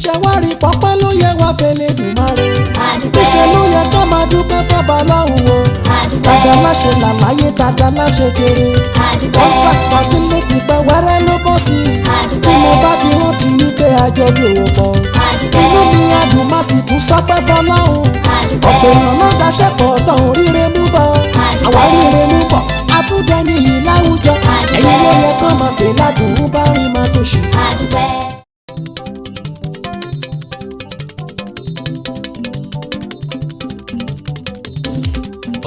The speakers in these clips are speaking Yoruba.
ṣe wá rí pọ́pẹ́ ló yẹ wá fẹ́lẹ́ dùmarè. níṣẹ́ ló yẹ ká máa dúpẹ́ fọ́ba lọ́hùn o. tàdá láṣẹ làlàyé tàdá láṣẹ kéré. kọ́ńtàkì tí lè ti pẹ́ wẹ́rẹ́ ló bọ́ sí i. tí mo bá ti rántí wípé àjọ bí òwò pọ̀. inú mi á dùn má sì tún sọpẹ́ fọlọ́hùn. ọ̀pọ̀ èèyàn ló daṣẹ́ pọ̀ tán oríire mú bọ̀. àwa ríire mú bọ̀ àtúndẹ nìyí láwùjọ. ẹ̀yin ló yẹ kán máa pè ládùn ún bá rí máa tó ṣù.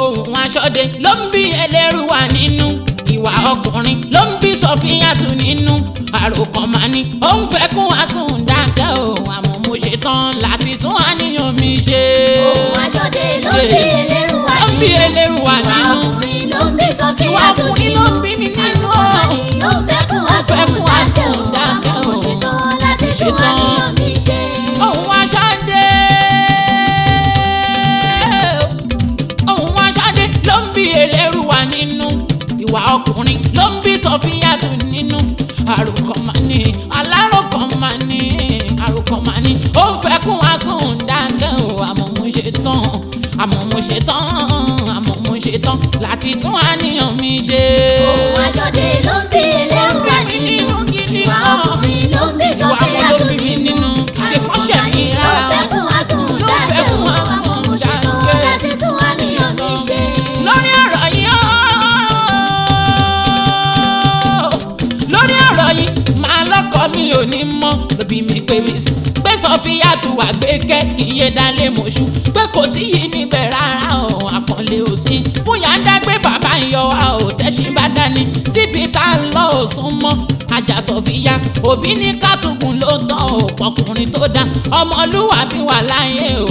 ohun aṣọ́de ló ń bí Ẹlẹ́rùwà nínú, ìwà ọkùnrin ló ń bí Sọfíyàtù nínú. àròkàn máa ní òun fẹ́ kún àsùn dákẹ́ o, àmọ́ mo ṣe tán láti tún àníyàn mi ṣe. ohun aṣọ́de ló ń bí Ẹlẹ́rùwà nínú, Ẹlẹ́rùwà ìwà nínú. ọkùnrin ló ń bí ìwà Sọfíyàtù ọkùnrin ló ń bí mi nínú o. ló ń fẹ́ kún àsùn dákẹ́ o, àmọ́ mo ṣe tán láti tún àníyàn mi ṣe. ohun aṣọ́de ló ń bí Ẹlẹ́rùwà nínú, ìwà ọkùnrin ló ń bí Sọfíyàtù nínú. àròkàn máa ní aláròkàn máa ní àròkàn máa ní ó ń fẹ́ kún àsùn dákẹ́ o, àmọ́ mo ṣe tán láti tún àníyàn mi ṣe. ohun aṣọ́de ló ń bí Ẹlẹ́rùwà nínú, ìwà ọkùnrin ló ń bí Sọfíyàtù nínú. ìṣèkọ́ṣẹ́ mi rárá ló ń fẹ́ kún àsùn dákẹ́ o, àmọ́ mo ṣe tán láti tún àníyàn mi ṣe. lórí ọ̀rọ̀ yìí máa lọ́kọ mi ò ní mọ́ òbí mi pé mi sí pé Sọfíyàtù wà gbẹ́gẹ́ kì í yé dálé mọ̀ṣú pé kò sí yìí níbẹ̀ rárá o, àpọ́nlé ò sí fún yàrá gbé bàbá ń yọ wa ò tẹ́sí bá dání tíbi tá ń lọ ò sún mọ́ ajá Sọfíyà òbí ní kátùkùn ló tán ò pọkùnrin tó dá ọmọlúwàbí wà láyé ò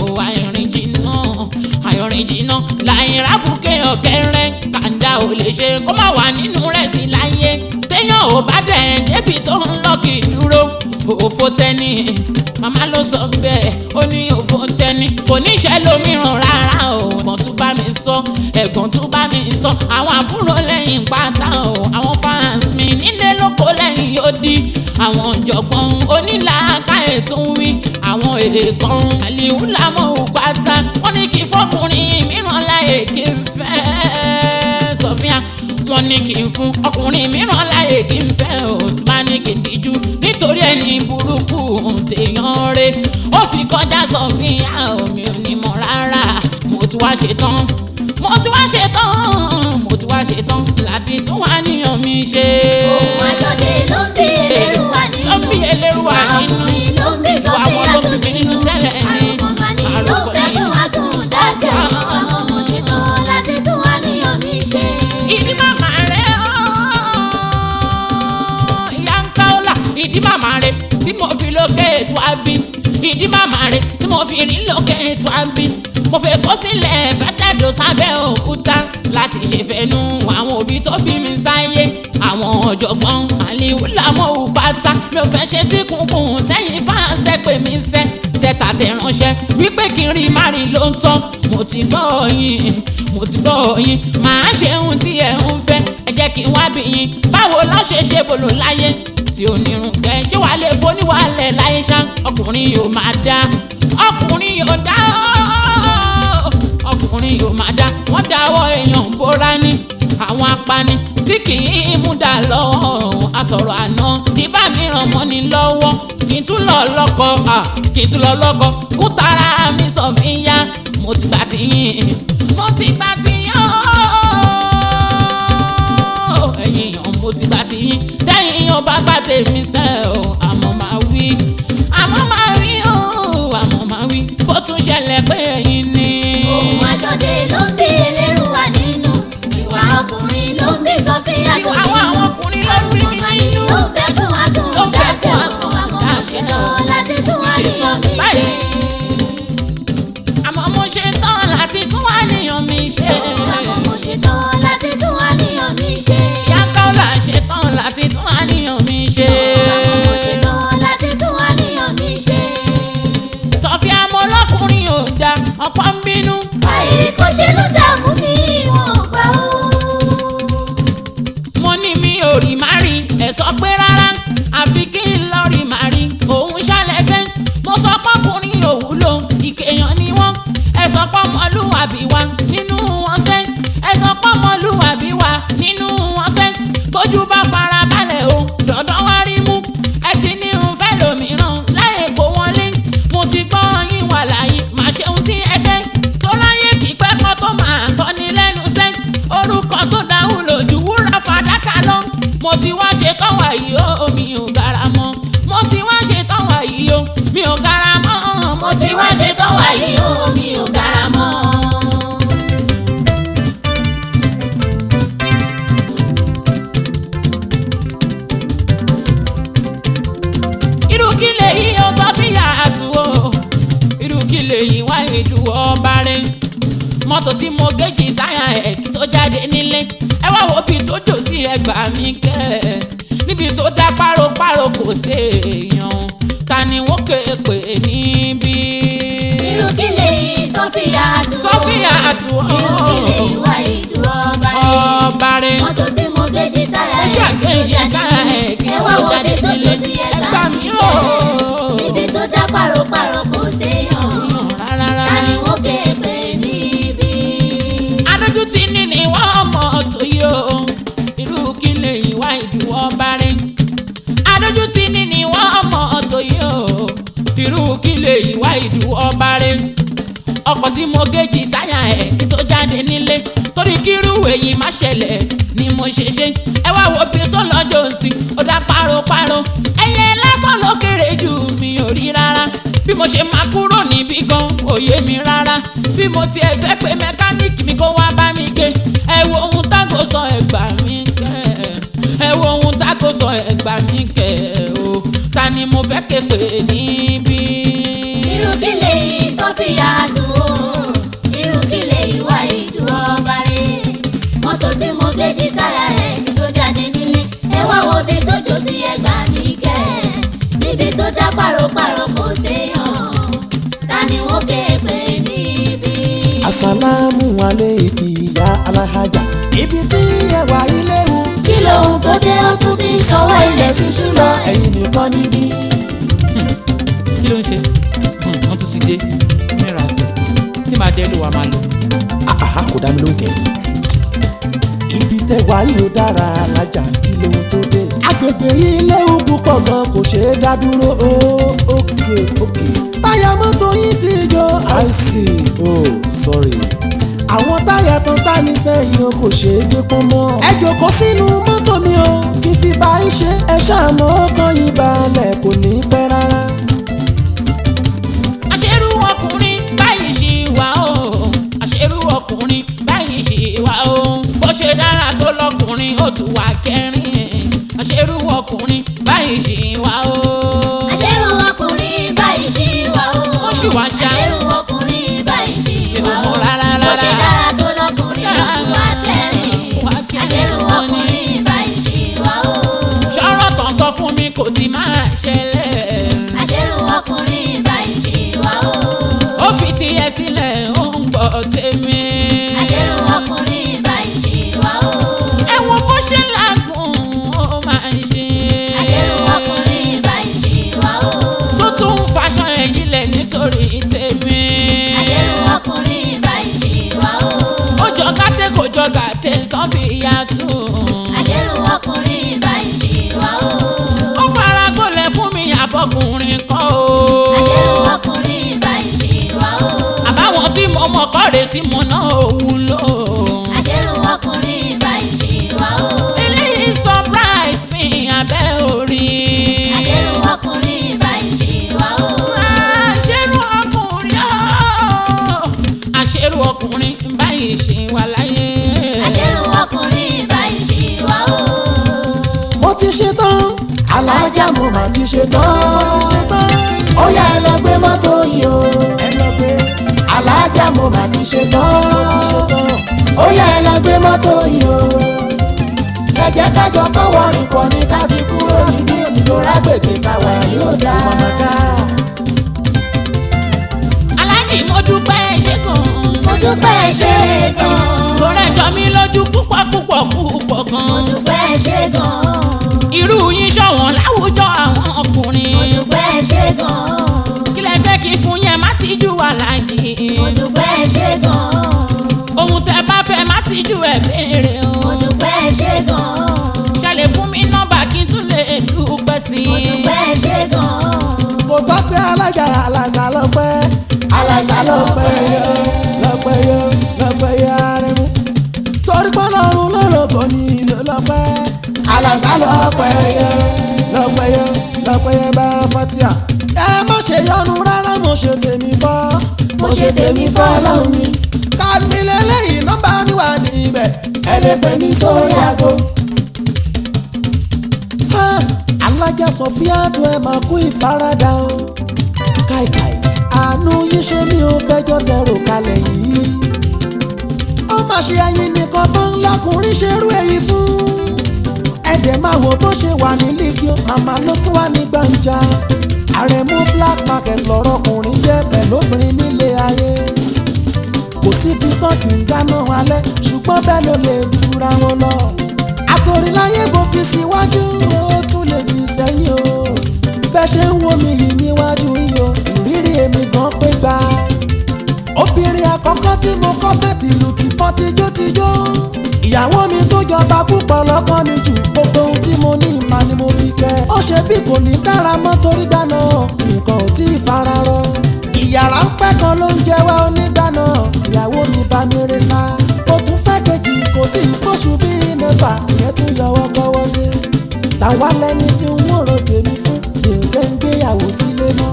àìrìn jìnnà láyìn rábùkẹ́ ọ̀kẹ́rẹ́ kàńdà ò lè ṣe kó má wà nínú rẹ̀ sí láyé téèyàn ò bá dẹ̀ débi tó ń lọ kì í dúró òfò tẹni màmá ló sọ bẹ́ẹ̀ ó ní òfò tẹni kò ní ṣe lómìíràn rárá o. ẹ̀gbọ́n tún bá mi sọ àwọn àbúrò lẹ́yìn pátá o, àwọn fans mi nílé lóko lẹ́yìn yóò di àwọn ọ̀jọ̀gbọ́n onílàákàyè tó ń wí àwọn èèkàn àlìhù làmọ́ òpátá wọ́n ní kí fọkùnrin mìíràn láyè kí n fẹ́ Sọfíà wọ́n ní kí n fún ọkùnrin mìíràn láyè kí n fẹ́ ò tí bá ní kí n díjú nítorí ẹni burúkú tèèyàn rẹ̀ ó fi kọjá Sọfíà mi ò ní mọ̀ rárá mo ti wá ṣetán láti tún wá níyàn mi ṣe. ohun aṣọ́de ló ń bí Ẹlẹ́rùwà nínú, Ẹlẹ́rùwà nínú. ọkùnrin ló ń bí Sọfíyàtù nínú. àròkàn máa ní ló ń fẹ́ kún àsùn dákẹ́ o, àmọ́ mo ṣe tán láti tún wá níyàn mi ṣe. ìdí màmá rẹ̀ ìyá ń ká ọ́là ìdí màmá rẹ̀ tí mo fi lókè ètò àbí ìdí màmá rẹ̀ tí mo fi rí lókè ètò àbí mo fẹ́ kó sílẹ̀ fẹ́ tẹ̀dọ̀ sábẹ́ òkúta láti ṣèfẹ́nu àwọn òbí tó bí mi sáyé àwọn ọ̀jọ̀gbọ́n àlìhù làmọ́ òpátá mi ò fẹ́ ṣe tí kùnkùn sẹ́yìn fáwọn tẹ́pẹ́ mi sẹ́ tẹ́tà tẹ̀ ránṣẹ́ wípé kí n rí márì ló ń tán mo ti gbọ́ yín màá ṣe ohun tí ẹ̀ ń fẹ́ ẹ jẹ́ kí n wá bí yín báwo ló ṣe ṣe bolo láyé tí onírun kẹ́ ṣé wàá lè foníwàlẹ̀ láyé ṣá ọkùnrin yóò máa dá ọkùnrin yóò máa dá wọ́n dáwọ́ èèyàn bóra ní àwọn apani tí kì í mú dà lọ́wọ́ àsọ̀rọ̀ àná dìbà mìíràn mọ́ ni lọ́wọ́ kì í tún lọ lọ́kọ kú tara mi Sọfíyà mo ti gbà tiyín ẹ̀yin èèyàn mo ti gbà tiyín tẹ́yìn èèyàn bá gbà tèmi sẹ́ o àmọ́ máa wí bó tún ṣẹlẹ̀ pé ẹ̀yin ni. ohun aṣọ́de ló ń bí Ẹlẹ́rùwà nínú, ìwà ọkùnrin ló ń bí Sọfíyàtù nínú. àwọn ọkùnrin ló ń bí mi nínú. ló ń fẹ́ kún àsùn dákẹ́ o, àmọ́ mo ṣe tán láti tún àníyàn mi ṣe. àmọ́ mo ṣe tán láti tún àníyàn mi ṣe. àmọ́ mo ṣe tán láti tún àníyàn mi ṣe. Yákàólà ṣe tán láti tún àníyàn mi ṣe. àmọ́ mo ṣe tán láti tún àníyàn mi ṣe. Sọfíà mo lọ́kùnrin ò dá ọ̀pọ̀ ń bínú. àìrí kò ṣe ló dààmú mi wọ́n gbà ó. mo ní mi ò rí má rí ẹ sọ pé rárá àfi kí n lọ rí má rí òun ṣàlẹ̀ fẹ́ mo sọ pé ọmọlúwàbí wa nínú wọn sẹ́ ẹ sọ pé ọmọlúwàbí wa nínú wọn sẹ́ bójú bá fara balẹ̀ o dandan wá rí mú ẹ ti ní ń fẹ́ lòmíràn láyé kó wọn lé mo ti gbọ́ yín wà láyé má ṣe ohun tí ẹ fẹ́ tó láyé kípẹ́ kan tó máa sọ ní lẹ́nu sẹ́ orúkọ tó dáhùn lòdù wúrà fàdákà lọ mo ti wá ṣe tán wàyí o mi ò gara mọ́ mo ti wá ṣe tán wàyí o mi ò gara mọ́ mo ti wá ṣe tán wàyí o mi ò gara mọ́. irú kí lè yí o Sofia àtúwò irú kí lè yí wá ìdúwọ́ ọba rẹ̀ mọ́tò tí mo géjì táyà ẹ̀ tó jáde nílé ẹ wá wo bí tó jò sí ẹgbàá mi kẹ́ níbi tó dá páropáro kò sí èèyàn ta ni wọ́n ké pè níbí. irú kí lè yí Sofia àtúwò Sofia àtúwò irú kí lè yí wá ìdúró ọba rẹ̀ mọ́tò tí mo géjì táyà ó ẹ̀ ṣàgbéjì táyà ẹ̀ ẹ wá tó wo jáde bí tó nílé jò sí ẹgbàá mi mi níbi tó dá páropáro kò séèyàn rárá. ta ni wọ́n ké pè níbí. adójútì ní ni wọ́n mọ̀ tó yó irú kí lè yí wá ìdúwọ́ bá rẹ̀ adójútì ní ni wọ́n mọ̀ tó yó irú kí lè yí wá ìdúwọ́ bá rẹ̀ ọkọ̀ tí mo géjì táyà ẹ̀ tó jáde nílé torí kírú èyí má ṣẹlẹ̀ ni mo ṣe ṣe ẹ wá wo bí tó lọ́jọ́ sí ó dá páropáro ẹyẹ lásán ló kéré jù mi ò rí rárá bí mo ṣe máa kúrò níbí gan òye mi rárá bí mo tiẹ̀ fẹ́ pé mẹkáníìkì mi kó wá bá mi gbé ẹ wo ohun tágò sọ ẹgbà mi kẹ́ ẹ wo ohun tágò sọ ẹgbà mi kẹ́ o ta ni mo fẹ́ ké pè níbí. irú kí lè yí Sofia àtúwò irú kí lè yí wá ìdúró ọba rẹ̀ mọ́tò tí mo géjì táyà ẹ̀ tó jáde nílé ẹ wá wo bí tó jò sí ẹgbà mi kẹ́ níbi tó dá páropáro kò séèyàn ta ni wọ́n ké pè níbí. Asalamu aleyki ya alahaja ibi tí ẹwà ilé wu kí lóhun tó dé ó tún ti sọwọ́ ilẹ̀ ṣíṣú lọ ẹ̀yin nìkan níbí. kí ló ń ṣe wọ́n tún sì dé mẹ́ra sí tí màá jẹ́ ló wà máa lò. Àhà kò dá mi lóhùn kẹ́. Ibi tẹ́wà yìí ó dára alájà kí lóhun tó dé. Agbègbè yìí léwu púpọ̀ gan kò ṣeé dá dúró. Ókè. Táyà mọ́tò yìí ti jó. I see. Oh, sorry. Àwọn táyà tó tá ní sẹ́yìn o kò ṣeé gbé pọ́n mọ́. Ẹ jókòó sínú mọ́tò mi o kí n fi bá yín ṣe. Ẹ ṣàmọ́ ọkàn yín balẹ̀ kò ní pẹ́ rárá. àṣerú ọkùnrin báyìí ṣì wà ó àṣerú ọkùnrin báyìí ṣì wà ó bó ṣe dára tó lọkùnrin ó tún wà kẹrin àṣerú ọkùnrin báyìí ṣì wà ó. àṣẹrù ọkùnrin báyìí ṣì wà ó ó sì wá ṣá àṣẹrù ọkùnrin báyìí ṣì wà ó rárá bó ṣe dára tó lọkùnrin ó tún wá kẹrin àṣẹrù ọkùnrin báyìí ṣì wà ó ṣọ́rọ̀ tán sọ fún mi kò tí máa ṣẹlẹ̀ àṣẹrù ọkùnrin báyìí ṣì wà ó ó fi tiẹ̀ sílẹ̀ ó ń gbọ́ tèmi. àṣẹrù ọkùnrin báyìí ṣì wà ó ẹ wo bó ṣe lágùn ó máa ń ṣe. àṣẹrù ọkùnrin báyìí ṣì wà ó tó tún ń faṣọ ẹ̀yìn lẹ̀ nítorí tèmi. àṣẹrù ọkùnrin báyìí ṣì wà ó ó jọ gàtẹ́ kò jọ gàtẹ́ Sofia tún. àṣẹrù ọkùnrin báyìí ṣì wà ó ó fara gbolẹ̀ fún mi àbọ̀kùnrin kọ́ o. àṣẹrù ọkùnrin báyìí ṣì wà ó àbáwọn tí mo mọ̀ kọ́re tí mo ná òun lò. àṣẹrù ọkùnrin báyìí ṣì wà ó eléyìí surprise mi abẹ́ orí. àṣẹrù ọkùnrin báyìí ṣì wà ó àṣẹrù ọkùnrin ooo. àṣẹrù ọkùnrin báyìí ṣì wà láyé. àṣẹrù ọkùnrin báyìí ṣì wà ó Mo ti ṣe tán alájà mo mà ti ṣe tán. Ó yá ẹ lọ gbé mọ́tò yìí o. Alájà mo mà ti ṣe tán. Ó yá ẹ lọ gbé mọ́tò yìí o. Ẹ jẹ́ kájọ kọ́wọ́ rìn pọ̀ ní ká fi kúrò níbí ìlora gbègbè táwa yóò dá. aláàjì mo dúpẹ́ ṣe gan. mo dúpẹ́ ṣe gan tó rẹ̀ jọ mí lójú púpọ̀ gan. mo dúpẹ́ ṣe gan irú yín ṣọ̀wọ́n láwùjọ àwọn ọkùnrin. mo dúpẹ́ ṣe gan kí lẹ fẹ́ kí fún yẹn má ti jù wà láàyè. mo dúpẹ́ ṣe níjú ẹ̀ béèrè o. mo dúpẹ́ ṣe gan-an. ṣàlẹ̀ fún mi nọ́mbà kí n tún lè dúpẹ́ sí mo i. dúpẹ́ ṣe gan-an. kò tọ́ pé alájà alàṣà lọ́pẹ́ alàṣà lọ́pẹ́ yẹ lọ́pẹ́ yẹ lọ́pẹ́ yẹ arẹmú torí pé Ọlọ́run lọ́lọ́kọ̀ ní ìlú lọ́pẹ́ alàṣà lọ́pẹ́ yẹ lọ́pẹ́ yẹ lọ́pẹ́ yẹ bá fatia. ẹ má ṣe yọnu rárá mo ṣe tèmi fọ́ mo ṣe tèmi fọ́ Ọlọ́run mi. káàdì lélẹ́yìn nọ́mbà mi wà níbẹ̀ ẹ lè pè mí sórí aago. alájà Sofia tó ẹ máa kú ìfaradà o. káìkáì àánú yín ṣe mí ò fẹjọ́ tẹrù kalẹ̀ yìí. ó mà ṣe ẹyin nìkan tó ń lọkùnrin ṣerú èyí fún. ẹ̀dẹ̀ máa wò bó ṣe wà ní lígio màmá ló tún wà ní gbàǹjà. Àrẹ̀mú black market lọ̀rọ̀ ọkùnrin jẹ́ pẹ̀lú obìnrin nílé ayé. kò síbi tán kì í dáná alẹ́ ṣùgbọ́n bẹ́ẹ̀ ló lè jura wọn lọ. àtòríláyé bó fi síwájú ó tún lè fi sẹ́yìn o. bẹ́ẹ̀ ṣe ń wo mi yìí níwájú yìí o ìrírí èmi gan pé gbà. obìnrin àkọ́kọ́ tí mo kọ́ fẹ́ tìlù kì fọ́ tijótijó. ìyàwó mi tó jọba púpọ̀ lọ́kàn mi jù gbogbo ohun tí mo ní ìmá ni mo fi kẹ́. ó ṣe bí kò ní dára mọ́ torí dáná nǹkan ò tí ì fara rọ. ìyàrá ń pẹ́ kan ló ń jẹ wá onídáná ìyàwó mi bá mi rẹ sá. ó tún fẹ́ kejì kò tí ì kóṣù bíi mẹ́fà ìyẹn tún yọwọ́ kọ́wọ́ dé. tàwa lẹni tí ń wòrò tèmi fún mi ò fẹ́ ń gbéyàwó sílé mọ́.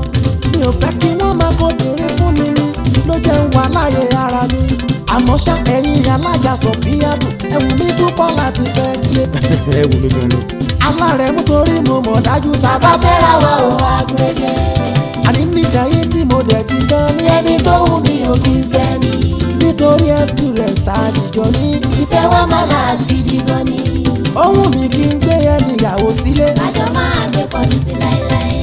mi ò fẹ́ kí wọ́n máa kóbìnrin fún mi ní ló jẹ́ ń wà láyé ara mi. àmọ́ ṣá ẹ̀yin alájà Sofia tó ẹ̀wù mi dúpọ̀ láti fẹ́ sílé. ẹ̀wù mi gan ni. alárẹ̀mú torí mo mọ̀ dájú tá a bá fẹ́ ra wa ò àgbẹ̀dẹ. àní nísàyé tí mo dẹ̀ ti gan ní ẹni tó wù mí ò kí n fẹ́ mi. nítorí experience tá a dìjọ ní ìfẹ́ wa máa last gidi gan ni. ó wù mí kí n gbé ẹni ìyàwó sílé. àjọ máa gbé pọ̀ títí láéláé.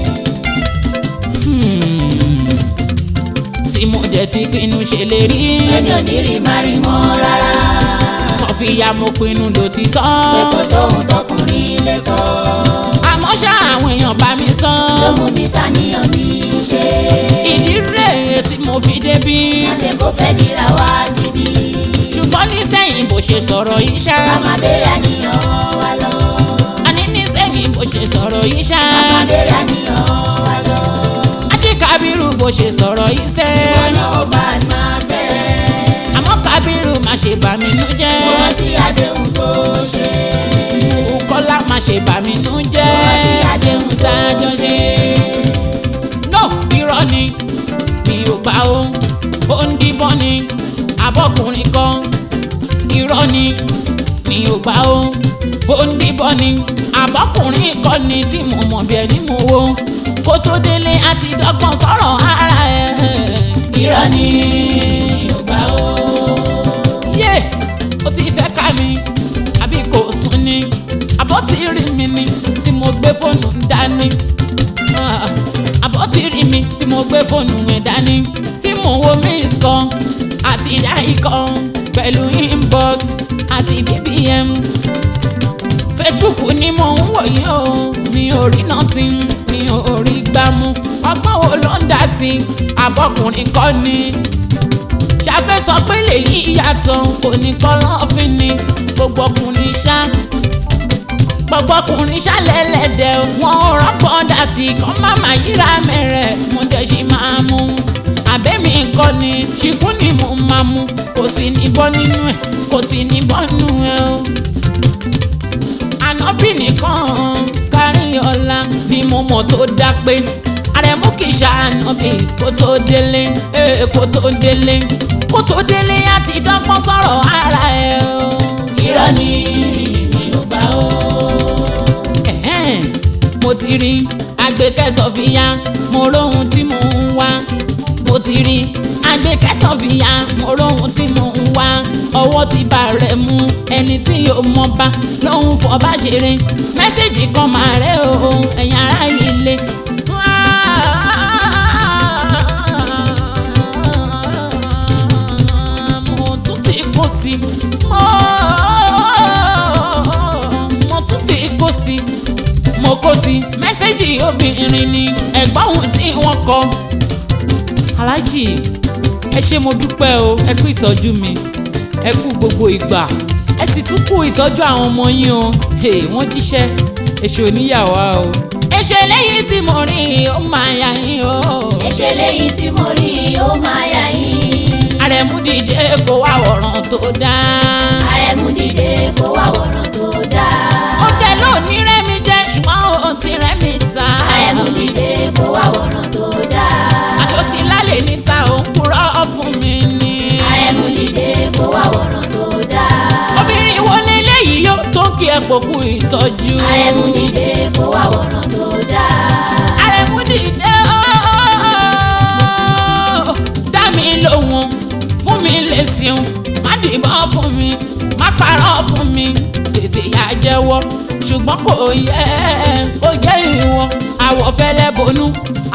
tí mo jẹ́ ti pinnu ṣèlérí. èmi ò ní rí má rí mọ́ rárá. Sofia mo pinnu lòtítọ́. pé kò sóhun tọkùnrin lè sọ. àmọ́ ṣá àwọn èèyàn bá mi sọ. ló mú mi tàníyàn mi ṣe. ìdí rèé tí mo fi débí. àti kò fẹ́ dira wá síbí. ṣùgbọ́n nísẹ̀yìn bó ṣe sọ̀rọ̀ yìí ṣá. ká má béèrè àníyàn wa lọ. àní nísẹ̀yìn bó ṣe sọ̀rọ̀ yìí ṣá. ká má béèrè àníyàn wa lọ. Ají Kábírù bó ṣe sọ̀rọ̀ yìí sẹ́. ọ̀nà ọba máa fẹ́. àmọ́ Kábírù má ṣe bà mí nú jẹ́. mo rántí àdéhùn tó ṣe. Kọ́lá má ṣe bà mí nú jẹ́. àdéhùn tá a jọ ṣe. no irọ́ ni mi ò gbà ó ó ń díbọ́n ni abọ́kùnrin kan. irọ́ ni mi ò gbà ó ó ń díbọ́n ni abọ́kùnrin kan ni tí mo mọ̀ bí ẹni mo wo kó tó délé àti dọ́gbọ́n sọ̀rọ̀ ara ẹ̀. irọ́ ni mi ò gbà ó. yé ó ti fẹ́ ká mi àbí kò sùn ni àbọ̀ ti rí mi ni tí mo gbé fóònù ń dání. àbọ̀ ti rí mi tí mo gbé fóònù ẹ̀ dání tí mo wo miss kan àti dáì kan pẹ̀lú inbox àti bbm. Facebook ni mo ń wòye o mi ò rí nothing mi ò rí gbámú. ọgbọ́n wo ló ń dá sí abọ́kùnrin kọ́ ni. ṣàfẹ́ sọ pé lèyí yàtọ̀ kò ní kọ́ lọ́fín ni. gbogbo ọkùnrin ṣàlẹ́lẹ̀dẹ̀ wọn ò rọ́pọ̀ dá sí kọ́ máma yíra mẹ́rẹ̀ mo dẹ̀ ṣì máa mú. àbẹ́mi nǹkan ni ṣìkún ni mo máa mú kò sí ní bọ́ nínú ẹ̀ kò sí ní bọ́ nínú ẹ̀ o. ànábì nìkan kárí ọ̀la ni mo mọ̀ tó dá pé Àrẹ̀mú kì í ṣànábì kó tó délé kó tó délé kó tó délé àti dọ́gbọ́n sọ̀rọ̀ ara ẹ̀ o. irọ́ ni mi ò gbà ó. mo ti rí Àgbékẹ́ Sofia mo róhun tí mò ń wá. mo ti rí Àgbékẹ́ Sofia mo róhun tí mò ń wá. ọwọ́ ti bá rẹ̀ mú ẹni tí yóò mọ̀ bá lóhun fọ́ bá ṣeré. mẹ́sẹ̀gì kan máa rẹ̀ o ẹ̀yin ará ilé. mo tún ti kó sí mo tún ti kó sí mo kó sí mẹ́sẹ̀gì obìnrin ni ẹ̀gbọ́n ohun tí wọ́n kọ. aláàjì ẹ ṣé mo dúpẹ́ o ẹ kú ìtọ́jú mi ẹ kú gbogbo ìgbà ẹ sì tún kú ìtọ́jú àwọn ọmọ yín o wọ́n jíṣẹ́ èṣù oníyàwó o. èṣù eléyìí tí mo rí ó máa yà yín o. èṣù eléyìí tí mo rí ó máa yà yín. Àrẹ̀mú dìde kó wá wọ̀ràn tó dáa. Àrẹ̀mú dìde kó wá wọ̀ràn tó dáa. ó tẹ̀ lónìí rẹ́mi jẹ́ ṣùgbọ́n òun ti rẹ́mi ta. Àrẹ̀mú dìde kó wá wọ̀ràn tó dáa. aṣọ ti lálẹ́ níta òun kúrọ́ fún mi ni. Àrẹ̀mú dìde kó wá wọ̀ràn tó dáa. obìnrin wo leléyìí yóò tó kí ẹ pòkú ìtọ́jú. Àrẹ̀mú dìde kó wá wọ̀ràn tó dáa. Àrẹ̀mú dìde dá mi lóhùn fún mi lè ṣeun má dìbọn fún mi má parọ́ fún mi tètè yá jẹ́wọ́ ṣùgbọ́n kò yẹ kó jẹ́ ìwọ àwọ̀ fẹ́lẹ́ bonú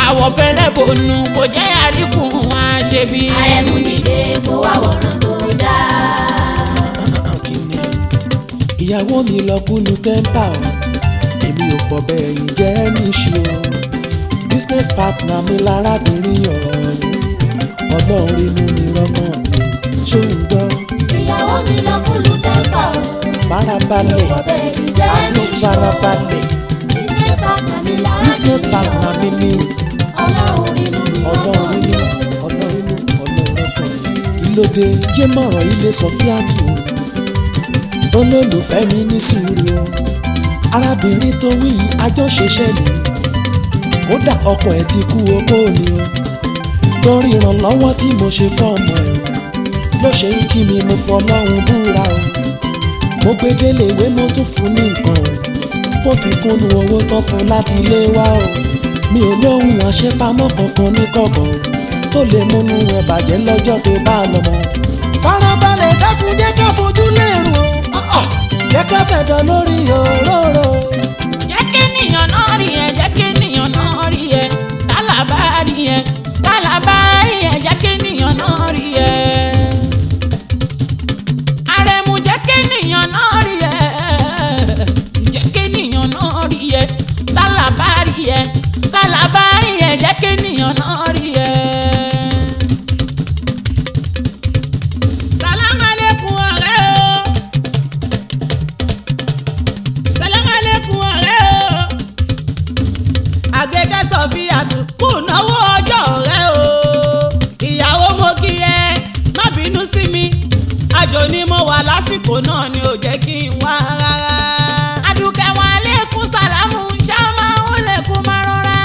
àwọ̀ fẹ́lẹ́ bonú kò jẹ́ àríkùn àṣebí. Àrẹ̀mú dìde kó wá wọ̀ràn tó dáa. ìyàwó mi lọ kúnú tẹ́ḿpà o èmi ò fọ̀bẹ ẹ̀yìn jẹ́ níṣu o business partner mi lárábìnrin ọ̀rọ̀ ọlọ́run inú mi rọ́mọ́ mi ṣó ń gbọ́. ìyàwó mi lọ kúlù tẹ́ḿpà o. farabalẹ̀ àlọ́ farabalẹ̀ business partner mi ni ọlọ́run inú mi ọlọ́run inú ọlọ́run ọkàn kí ló dé yé mọ̀ràn ilé Sọfíàtù olólùfẹ́ mi ní sùúrù o arábìnrin tó wí àjọṣeṣẹ́ mi kódà ọkọ ẹ̀ ti kú opó ni o torí ìrànlọ́wọ́ tí mo ṣe fọ́ọ̀mù ẹ̀ ló ṣe ń kí mi mo fọlọ́run búra o mo gbé délé ìwé mo tún fún ní nǹkan o tó fi kúnnú owó tán fún láti ilé wa o mi ò lóhùn àṣepamọ́ kankan ní kọ̀kọ̀ o tó lè múnú ẹ̀ bàjẹ́ lọ́jọ́ tó bá lọ mọ́. farabalẹ̀ dákun jẹ́ ká fojú lẹ́rù o jẹ́ ká fẹ̀dọ̀ lórí òróró. jẹ́ kí ènìyàn náà rí ẹ jẹ́ kí ènìyàn náà rí ẹ tálábà rí ẹ tálábà rí ẹ jẹ́ kí ènìyàn náà rí ẹ. Àrẹ̀mú jẹ́ kí ènìyàn náà rí ẹ jẹ́ kí ènìyàn náà rí ẹ tálábà rí ẹ tálábà rí ẹ jẹ́ kí ènìyàn náà rí ẹ. Sàlámù alékùm ọ̀rẹ́ o. Sàlámù alékùm ọ̀rẹ́ o. Àgbẹ̀kẹ́ Sọfíàtù kù náwó ọjọ́ ọ̀rẹ́ o. Ìyàwó mo kí ẹ má bínú sí mi. Àjò ni mo wà lásìkò náà ni ò jẹ́ kí n wá rárá. Àdùkẹ́ wa alékùm sàlámù ṣáàmà ó lè kú máa rọra.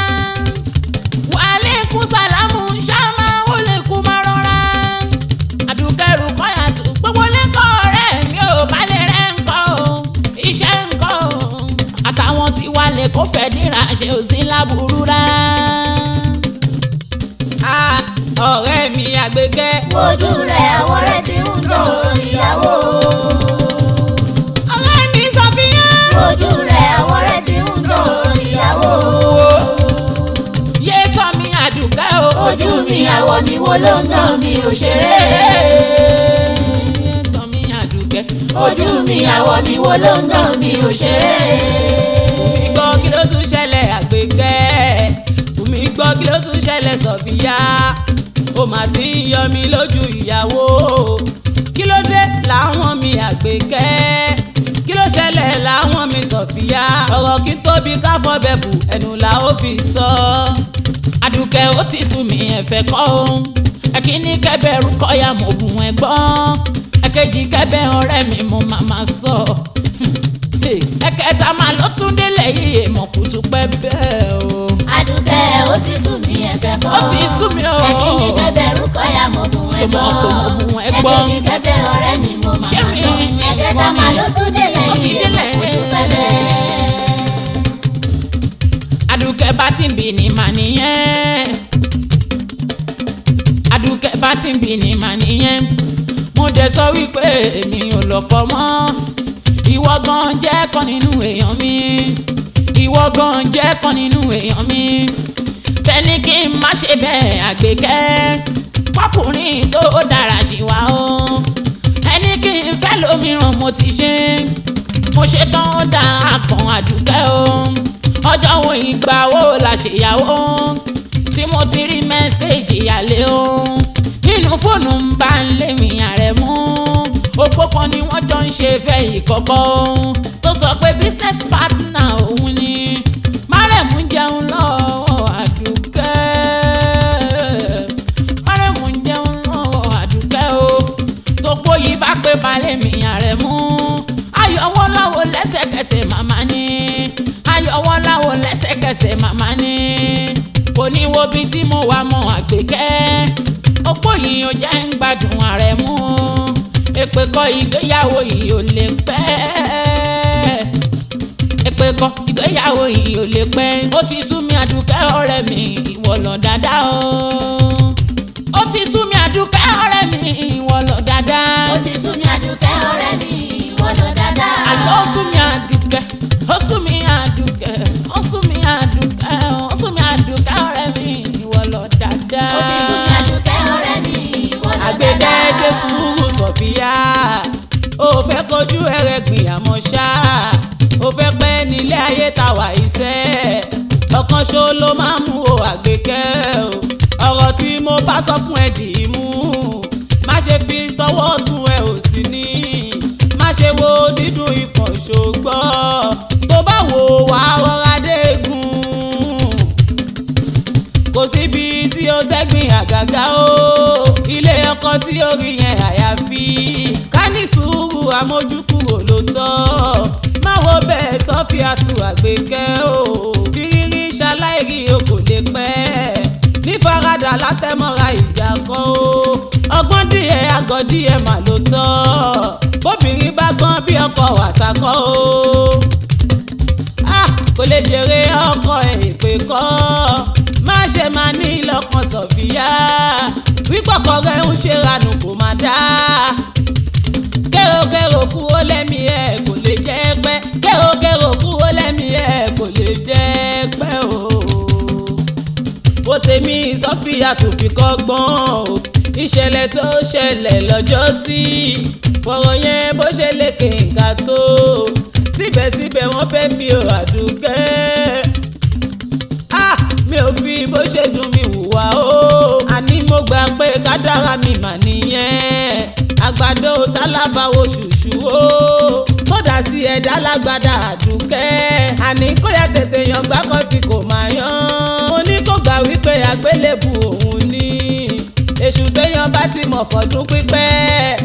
Wa alékùm sàlámù ṣáàmà ó lè kú máa rọra. Àdùkẹ́ Rùkọ́yàtù gbogbo lẹ́kọ̀ọ́ ọ̀rẹ́ mi ò bá lè rẹ́ ńkọ́ o iṣẹ́ ńkọ́ o àtàwọn tí wà lè kó fẹ́ dìrà ṣe ò sí láburú rárá. ọ̀rẹ́ mi Àgbẹ̀kẹ́. Wojú rẹ̀ àwọn rẹ̀ ti ń jọ ìyàwó. ọ̀rẹ́ mi Sọfíà. Wojú rẹ̀ àwọn rẹ̀ ti ń jọ ìyàwó. yé tọ́ mi Àdùkẹ́ o. Ojú mi àwọ̀ mi wo ló ń dán mi ò ṣeré. yé tọ́ mi Àdùkẹ́. Ojú mi àwọ̀ mi wo ló ń dán mi ò ṣeré. Bùnmi gbọ́ kí ló tún ṣẹlẹ̀ Àgbẹ̀kẹ́. Bùnmi gbọ́ kí ló tún ṣẹlẹ̀ Sọfíà. ó mà ti ń yọ mi lójú ìyàwó. kí ló dé láwọn mi Àgbẹ̀kẹ́. kí ló ṣẹlẹ̀ láwọn mi Sọfíà. ọ̀rọ̀ kí tóbi ká fọbẹ̀ bù ẹnu la ó fi sọ. Àdùkẹ́ ó ti sú mi ẹ̀fẹ̀ kọ́ o. ẹ̀kíní kẹ́bẹ̀rù kọ́yà mo bù ẹ̀ gbọ́n. ẹ̀kejì kẹ́bẹ̀ ọ̀rẹ́ mi mo máa ma sọ. ẹ̀kẹta máa ló tún délẹ̀ yìí èèmọ̀ kùtù pẹ́ bẹ́ẹ̀ o. Àdùkẹ́ ó ti sú mi ẹ̀fẹ̀ kọ́. ó ti sú mi o. ẹ̀kíní kẹ́bẹ̀rù kọ́yà mo bù ẹ̀ ṣọmọ gbọ́n. tó mo bù ẹ̀ gbọ́n. ẹ̀kejì kẹ́bẹ̀ ọ̀rẹ́ mi mo máa Ṣé ma sọ. mi- ẹ̀kẹta máa ló tún délẹ̀ ó ti yìí délẹ̀. èèmọ̀ kò tún pẹ́ bẹ́ẹ̀. Àdùkẹ́ bá ti ń bì ní mà nìyẹn. Àdùkẹ́ bá ti ń bì ní mà nìyẹn. mo dẹ̀ sọ wípé èmi ò lọ́kọ mọ́. ìwọ gan jẹ́ kan nínú èèyàn mi. ìwọ gan jẹ́ kan nínú èèyàn mi. tẹ́ni kí n má ṣe bẹ́ẹ̀ Àgbẹ̀kẹ́. pọ́kùnrin tó dára sí wa o. ẹni kí n fẹ́ lómìíràn mo ti ṣe. mo ṣe tán ó dá àpọ̀n Àdùkẹ́ o. ọjọ́ wo ìgbà wo la ṣèyàwó. tí mo ti rí mẹ́sẹ̀gì àlè o. nínú fóònù ń bá ń lé mi Àrẹ̀mú. ó opó kan ni wọ́n jọ ń ṣe fẹ́ ìkọ̀kọ̀ ohun tó sọ pé business partner òun ni Márẹ̀mú jẹun lọ́wọ́ Àdùkẹ́. Márẹ̀mú jẹun lọ́wọ́ Àdùkẹ́ o tó pòyì bá pé balẹ̀ mi Àrẹ̀mú ayọ̀wọ́ láwo lẹ́sẹ̀kẹsẹ̀ màmá ni ayọ̀wọ́ láwo lẹ́sẹ̀kẹsẹ̀ màmá ni kò ní wo bí tí mo wà mọ́ Àgbékẹ́ opó yìí ò jẹ́ ń gbádùn Àrẹ̀mú èpè kọ ìgbéyàwó yìí ò lè pẹ́ èpè kọ ìgbéyàwó yìí ò lè pẹ́ ó ti sú mi Àdùkẹ́ ọ̀rẹ́ mi ìwọ lọ dáadáa o ó ti sú mi Àdùkẹ́ ọ̀rẹ́ mi ìwọ lọ dáadáa ó ti sú mi Àdùkẹ́ ọ̀rẹ́ mi ìwọ lọ dáadáa. àlọ́ ó sú mi Àdùkẹ́ ó sú mi Àdùkẹ́ ó sú mi Àdùkẹ́ ó sú mi Àdùkẹ́ ọ̀rẹ́ mi ìwọ lọ dáadáa. ó ti sú mi Àdùkẹ́ ọ̀rẹ́ mi ìwọ lọ dáadáa. Àgbẹ̀kẹ́ ṣe sùúrù Sọ̀fíà ó fẹ́ kojú ẹrẹ̀gbìn àmọ́ ṣá ó fẹ́ pẹ́ nílé ayé tàwa iṣẹ́ ọ̀kan ṣo ló máa mú o Àgbẹ̀kẹ́ o ọ̀rọ̀ tí mo bá sọ fún ẹ dì í mú má ṣe fi sọ́wọ́ tún ẹ ò sí ní má ṣe wo dídùn ìfọ̀n ṣògbọ́ tó bá wò wá rọra dégun kò síbi tí ó ṣẹ́gbìn àgàgà o ilé ọkọ tí ó rí yẹn àyàfi ká ní sùúrù àmójúkúrò ló tọ́ má wo bẹ́ẹ̀ Sọ́fíàtù Àgbékẹ́ o rírí ṣaláìrí o kò lè pẹ́ ní faradà látẹ̀mọ́ra ìjà kọ́ o ọgbọ́n díẹ̀ àgọ́ díẹ̀ mà ló tọ́ bóbìnrin bá gbọ́n bí ọkọ wàsá kọ́ o kò lè jèrè ọkọ ẹ̀ èpè kọ́ má ṣe máa ní lọ́kàn Sọ̀fíà wípọ̀kọ̀ rẹ̀ ń ṣe ranù kò má dá kérokérò kúrò lẹ́mí ẹ̀ kò lè jẹ́ pẹ́ kérokérò kúrò lẹ́mí ẹ̀ kò lè jẹ́ pẹ́ o bó tèmi Sọ́fíàtù fi kọ́gbọ́n o ìṣẹ̀lẹ̀ tó ṣẹlẹ̀ lọ́jọ́ sí fọ̀rọ̀ yẹn bó ṣe lékè nǹkan tó síbẹ̀síbẹ̀ wọ́n fẹ́ mi ò Àdùkẹ́ mi ò fi bó ṣe dùn mí hùwà o àní mo gbà pé kádàrá mi mà nìyẹn àgbàdo tálábàwò ṣùṣù o kódà sí ẹ̀dá lágbàdá Àdùkẹ́ àní kó yá tètè yan gbákan tí kò máa yan mo ní kó gbà wípé àgbélébù òun ni èṣù téèyàn bá ti mọ̀ fọdún pípẹ́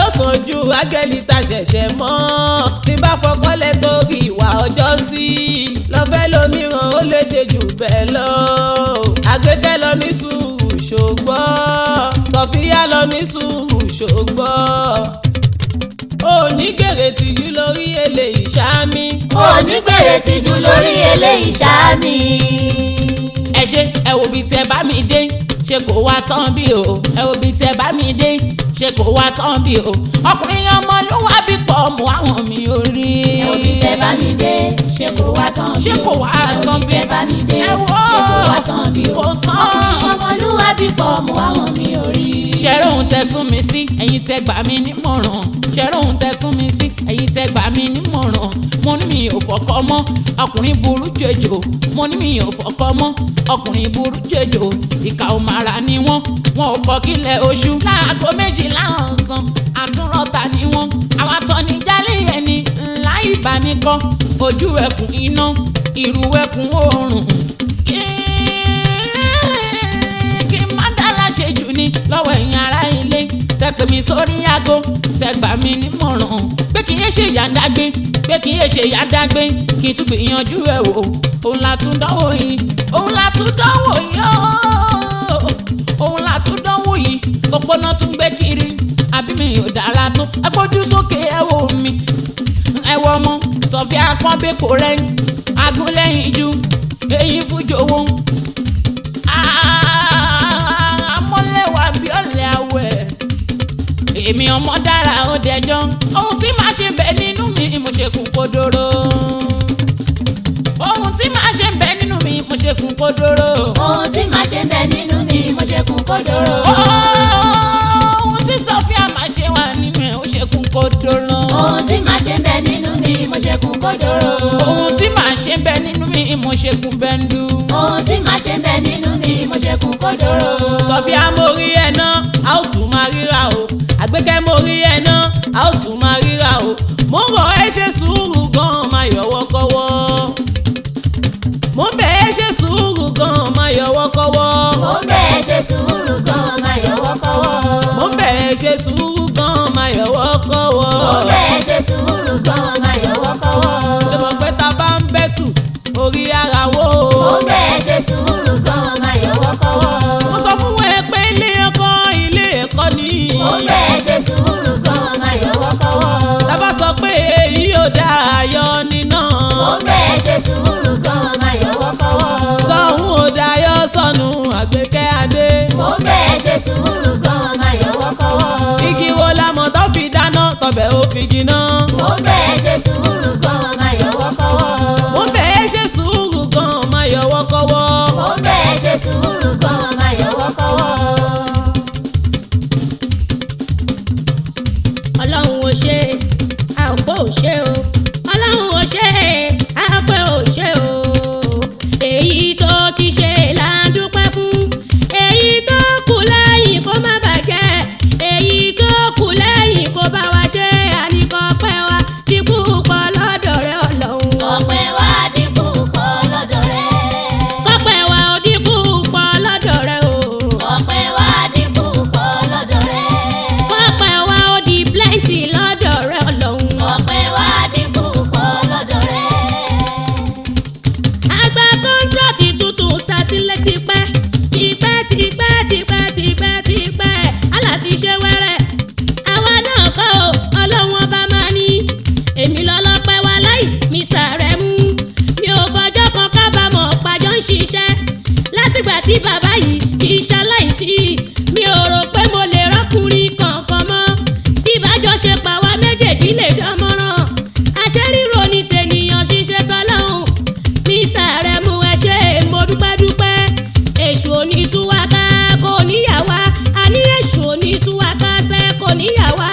ó sàn ju ágẹ́lì ta ṣẹ̀ṣẹ̀ mọ́ tí bá fọkọ́lẹ̀ torí ìwà ọjọ́ sí lọ́fẹ́ lómìíràn ó lè ṣe jù bẹ́ẹ̀ lọ Àgbékẹ́ lọ ní sùúrù ṣògbọ́ Sọ̀fíà lọ ní sùúrù ṣògbọ́ onígbèrè tìjú lórí eléyìí ṣáàmì onígbèrè tìjú lórí eléyìí ṣáàmì. ẹ ṣe ẹ wo bí tẹ bá mi dé ṣe kò wá tán bí o ẹ wo bí tẹ bá mi dé ṣe kò wá tán bí o ọkùnrin ọmọlúwàbí pọ̀ mọ́ àwọn mi ò rí. ẹ wo bí tẹ bá mi dé ṣe kò wá tán bí o ṣe kò wá tán bí ẹ wo bí tẹ bá mi dé ṣe kò wá tán bí o kò tán. ọkùnrin ọmọlúwàbí pọ̀ mọ́ àwọn mi ò rí. ṣẹ́rọ̀ ohun tẹ sún mi sí ẹ̀yin tẹ gbà mí nímọ̀ràn ṣẹ́rọ̀ ohun tẹ sún mi sí ẹ̀yin tẹ gbà mí nímọ̀ràn mo ní mi ò fọkọ mọ́ ọkùnrin burú jòjò mo ní mi ò fọkọ mọ́ ọkùnrin burú jòjò ìkà ò màrà ni wọ́n wọn ò kọ́ kílẹ̀ oṣù láago méjìlá ọ̀sán àtúrọ̀tà ni wọ́n àwọn atọ́ni jálẹ̀ ẹni ńlá ìbánikọ́ ojú ẹkùn iná ìrù ẹkùn oòrùn kí n má dá láṣẹ jù ní lọ́wọ́ ẹ̀yin ará ilé tẹpẹ mi sórí aago tẹgbà mi nímọ̀ràn pé kì í yé ṣe yàndágbé pé kì í yé ṣe yàndágbé kì í tún gbìyànjú ẹ̀ wò òun la tún dánwò yìí òun la tún dánwò yìí òun la tún dánwò yìí òpónà tún gbé kiri àbí mi ò dára tó ẹ gbójú sókè ẹ wò mí ẹ wọ ọmọ Sọ̀fíà pọ́nbẹ́kọ̀ rẹ̀ agúnlẹ́yìn ju èyí fújòwò amọ́lẹ́wà bí ọ̀lẹ́ àwẹ̀ èmi ọmọ dára ó dẹjọ́ ohun tí màá ṣe bẹ nínú mi mo ṣe kún kódóró ohun tí màá ṣe bẹ nínú mi mo ṣe kún kódóró ohun tí màá ṣe bẹ nínú mi mo ṣe kún kódóró. ohun tí Sọ̀fíà máa ṣe wà nínú ẹ̀ ó ṣe kún kódóró ohun tí màá ṣe bẹ nínú mi mo ṣe kún kódóró. ohun tí màá ṣe bẹ nínú mi mo ṣe kún bẹ́ńdú ohun tí màá ṣe bẹ nínú mi mo ṣe kún kódóró. Sọ̀fíà mo rí ẹ náà a ó tún máa ríra o Àgbékẹ́ mo orí ẹ̀ náà a ó tún máa ríra o mo ń rọ̀ ẹ́ ṣe sùúrù gan-an máa yọ̀wọ́ kọ́wọ́ mo bẹ̀ ẹ́ ṣe sùúrù gan-an máa yọ̀wọ́ kọ́wọ́ mo bẹ̀ ẹ́ ṣe sùúrù gan-an máa yọ̀wọ́ kọ́wọ́. mo bẹ̀ ẹ́ ṣe sùúrù gan-an máa yọ̀wọ́ kọ́wọ́ mo bẹ̀ ẹ́ ṣe sùúrù gan-an máa yọ̀wọ́ kọ́wọ́. ṣé mo pé ta bá ń bẹ́tù orí ara wo mo bẹ̀ ẹ́ ṣe sùúrù gan-an máa yọ̀wọ́ kọ́wọ́. mo sọ fún ẹ pé ilé ẹ̀kọ́ ni mo bẹ̀ ẹ́ ṣe sùúrù gan-an máa yọ̀wọ́ kọ́wọ́. tá bá sọ pé èyí ò dá ayọ̀ níná mo bẹ̀ ẹ́ ṣe sùúrù gan-an máa yọ̀wọ́ kọ́wọ́. tọ́hún ò dá ayọ̀ sọnù àgbékẹ́ adé mo bẹ̀ ẹ́ ṣe sùúrù gan-an máa yọ̀wọ́ kọ́wọ́. igi wo la mọ̀ tó fi dáná tọbẹ̀ ó fi jiná mo bẹ̀ ẹ́ ṣe sùúrù gan-an máa yọ̀wọ́ kọ́wọ́. mo bẹ̀ ẹ́ ṣe sùúrù gan-an máa yọ̀wọ́ kọ́wọ́ mo bẹ̀ ẹ́ ṣe sùúrù gan-an máa yọ̀wọ́ kọ́wọ́. ọlọ́run ò ṣe àpò ò ṣe o ọlọ́run ò ṣe àpò ò ṣe o èyí tó ti ṣe là ń dúpẹ́ fún èyí tó kù lẹ́yìn kó má bàjẹ́ èyí tó kù lẹ́yìn kó bá wa ṣe àníkọ́ pẹ́ wa dínkù pọ̀ lọ́dọ̀ rẹ ọlọ́run. ọpẹ́ wa dínkù pọ̀ lọ́dọ̀ rẹ. kọ́pẹ́ wa ò dínkù pọ̀ lọ́dọ̀ rẹ o. ọpẹ́ wa dínkù pọ̀ lọ́dọ̀ rẹ. kọ́pẹ́ wa ò di plenty lọ́dọ̀ rẹ ọlọ́run. ọpẹ́ wa dínkù pọ̀ lọ́dọ̀ rẹ. àgbà kọ́ńtrọ́ọ̀tì tuntun tàtílẹ̀ tipẹ́ aláti ṣe wẹ́rẹ́ àwa náà kọ́ ọ ọlọ́run ọba máa ní èmi lọ́lọ́pẹ́ wa láì Mr. Remu mi ò fọjọ́ kan kábàámọ̀ pàjọ́ ń ṣiṣẹ́ látìgbà tí bàbá yìí ti ṣaláìsí mi ò rò pé mo lè rọ́kùnrin kankan mọ́ tí ìbájọ́ ṣe pa wá méjèèjì lè dánmọ́ràn àṣẹ ríro ní tènìyàn ṣiṣẹ́ tọ́lọ́hún Mr. Remu ẹ ṣé mo dúpẹ́ èṣù onítúwáká kò níyàwá àní èṣù onítúwáká sẹ́ kò níyàwá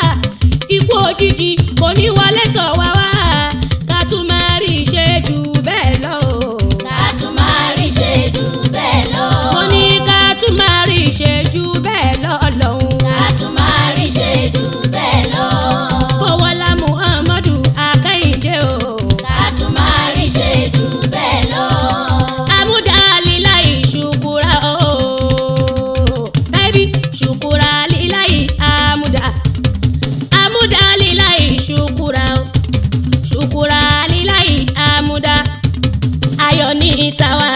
ikú òjijì kò ní wọlé tọ̀ wá wá ká tún máa rí ṣe jù bẹ́ẹ̀ lọ. ká tún máa rí ṣe jù bẹ́ẹ̀ lọ. mo ní ká tún máa rí ṣe jù bẹ́ẹ̀ lọ lọ́hùn. ká tún máa rí ṣe jù bẹ́ẹ̀ lọ. Bọ́wọ́lá Muhammadu Akẹ́yìndé o. ká tún máa rí ṣe jù bẹ́ẹ̀ lọ. Amúdálíláì ṣùkúra o. Bẹ́bí ṣùkúra líláì amúdá. Amúdálíláì ṣùkúra o. Ṣùkúra líláì amúdá. Ayọ̀ ní ìtawà,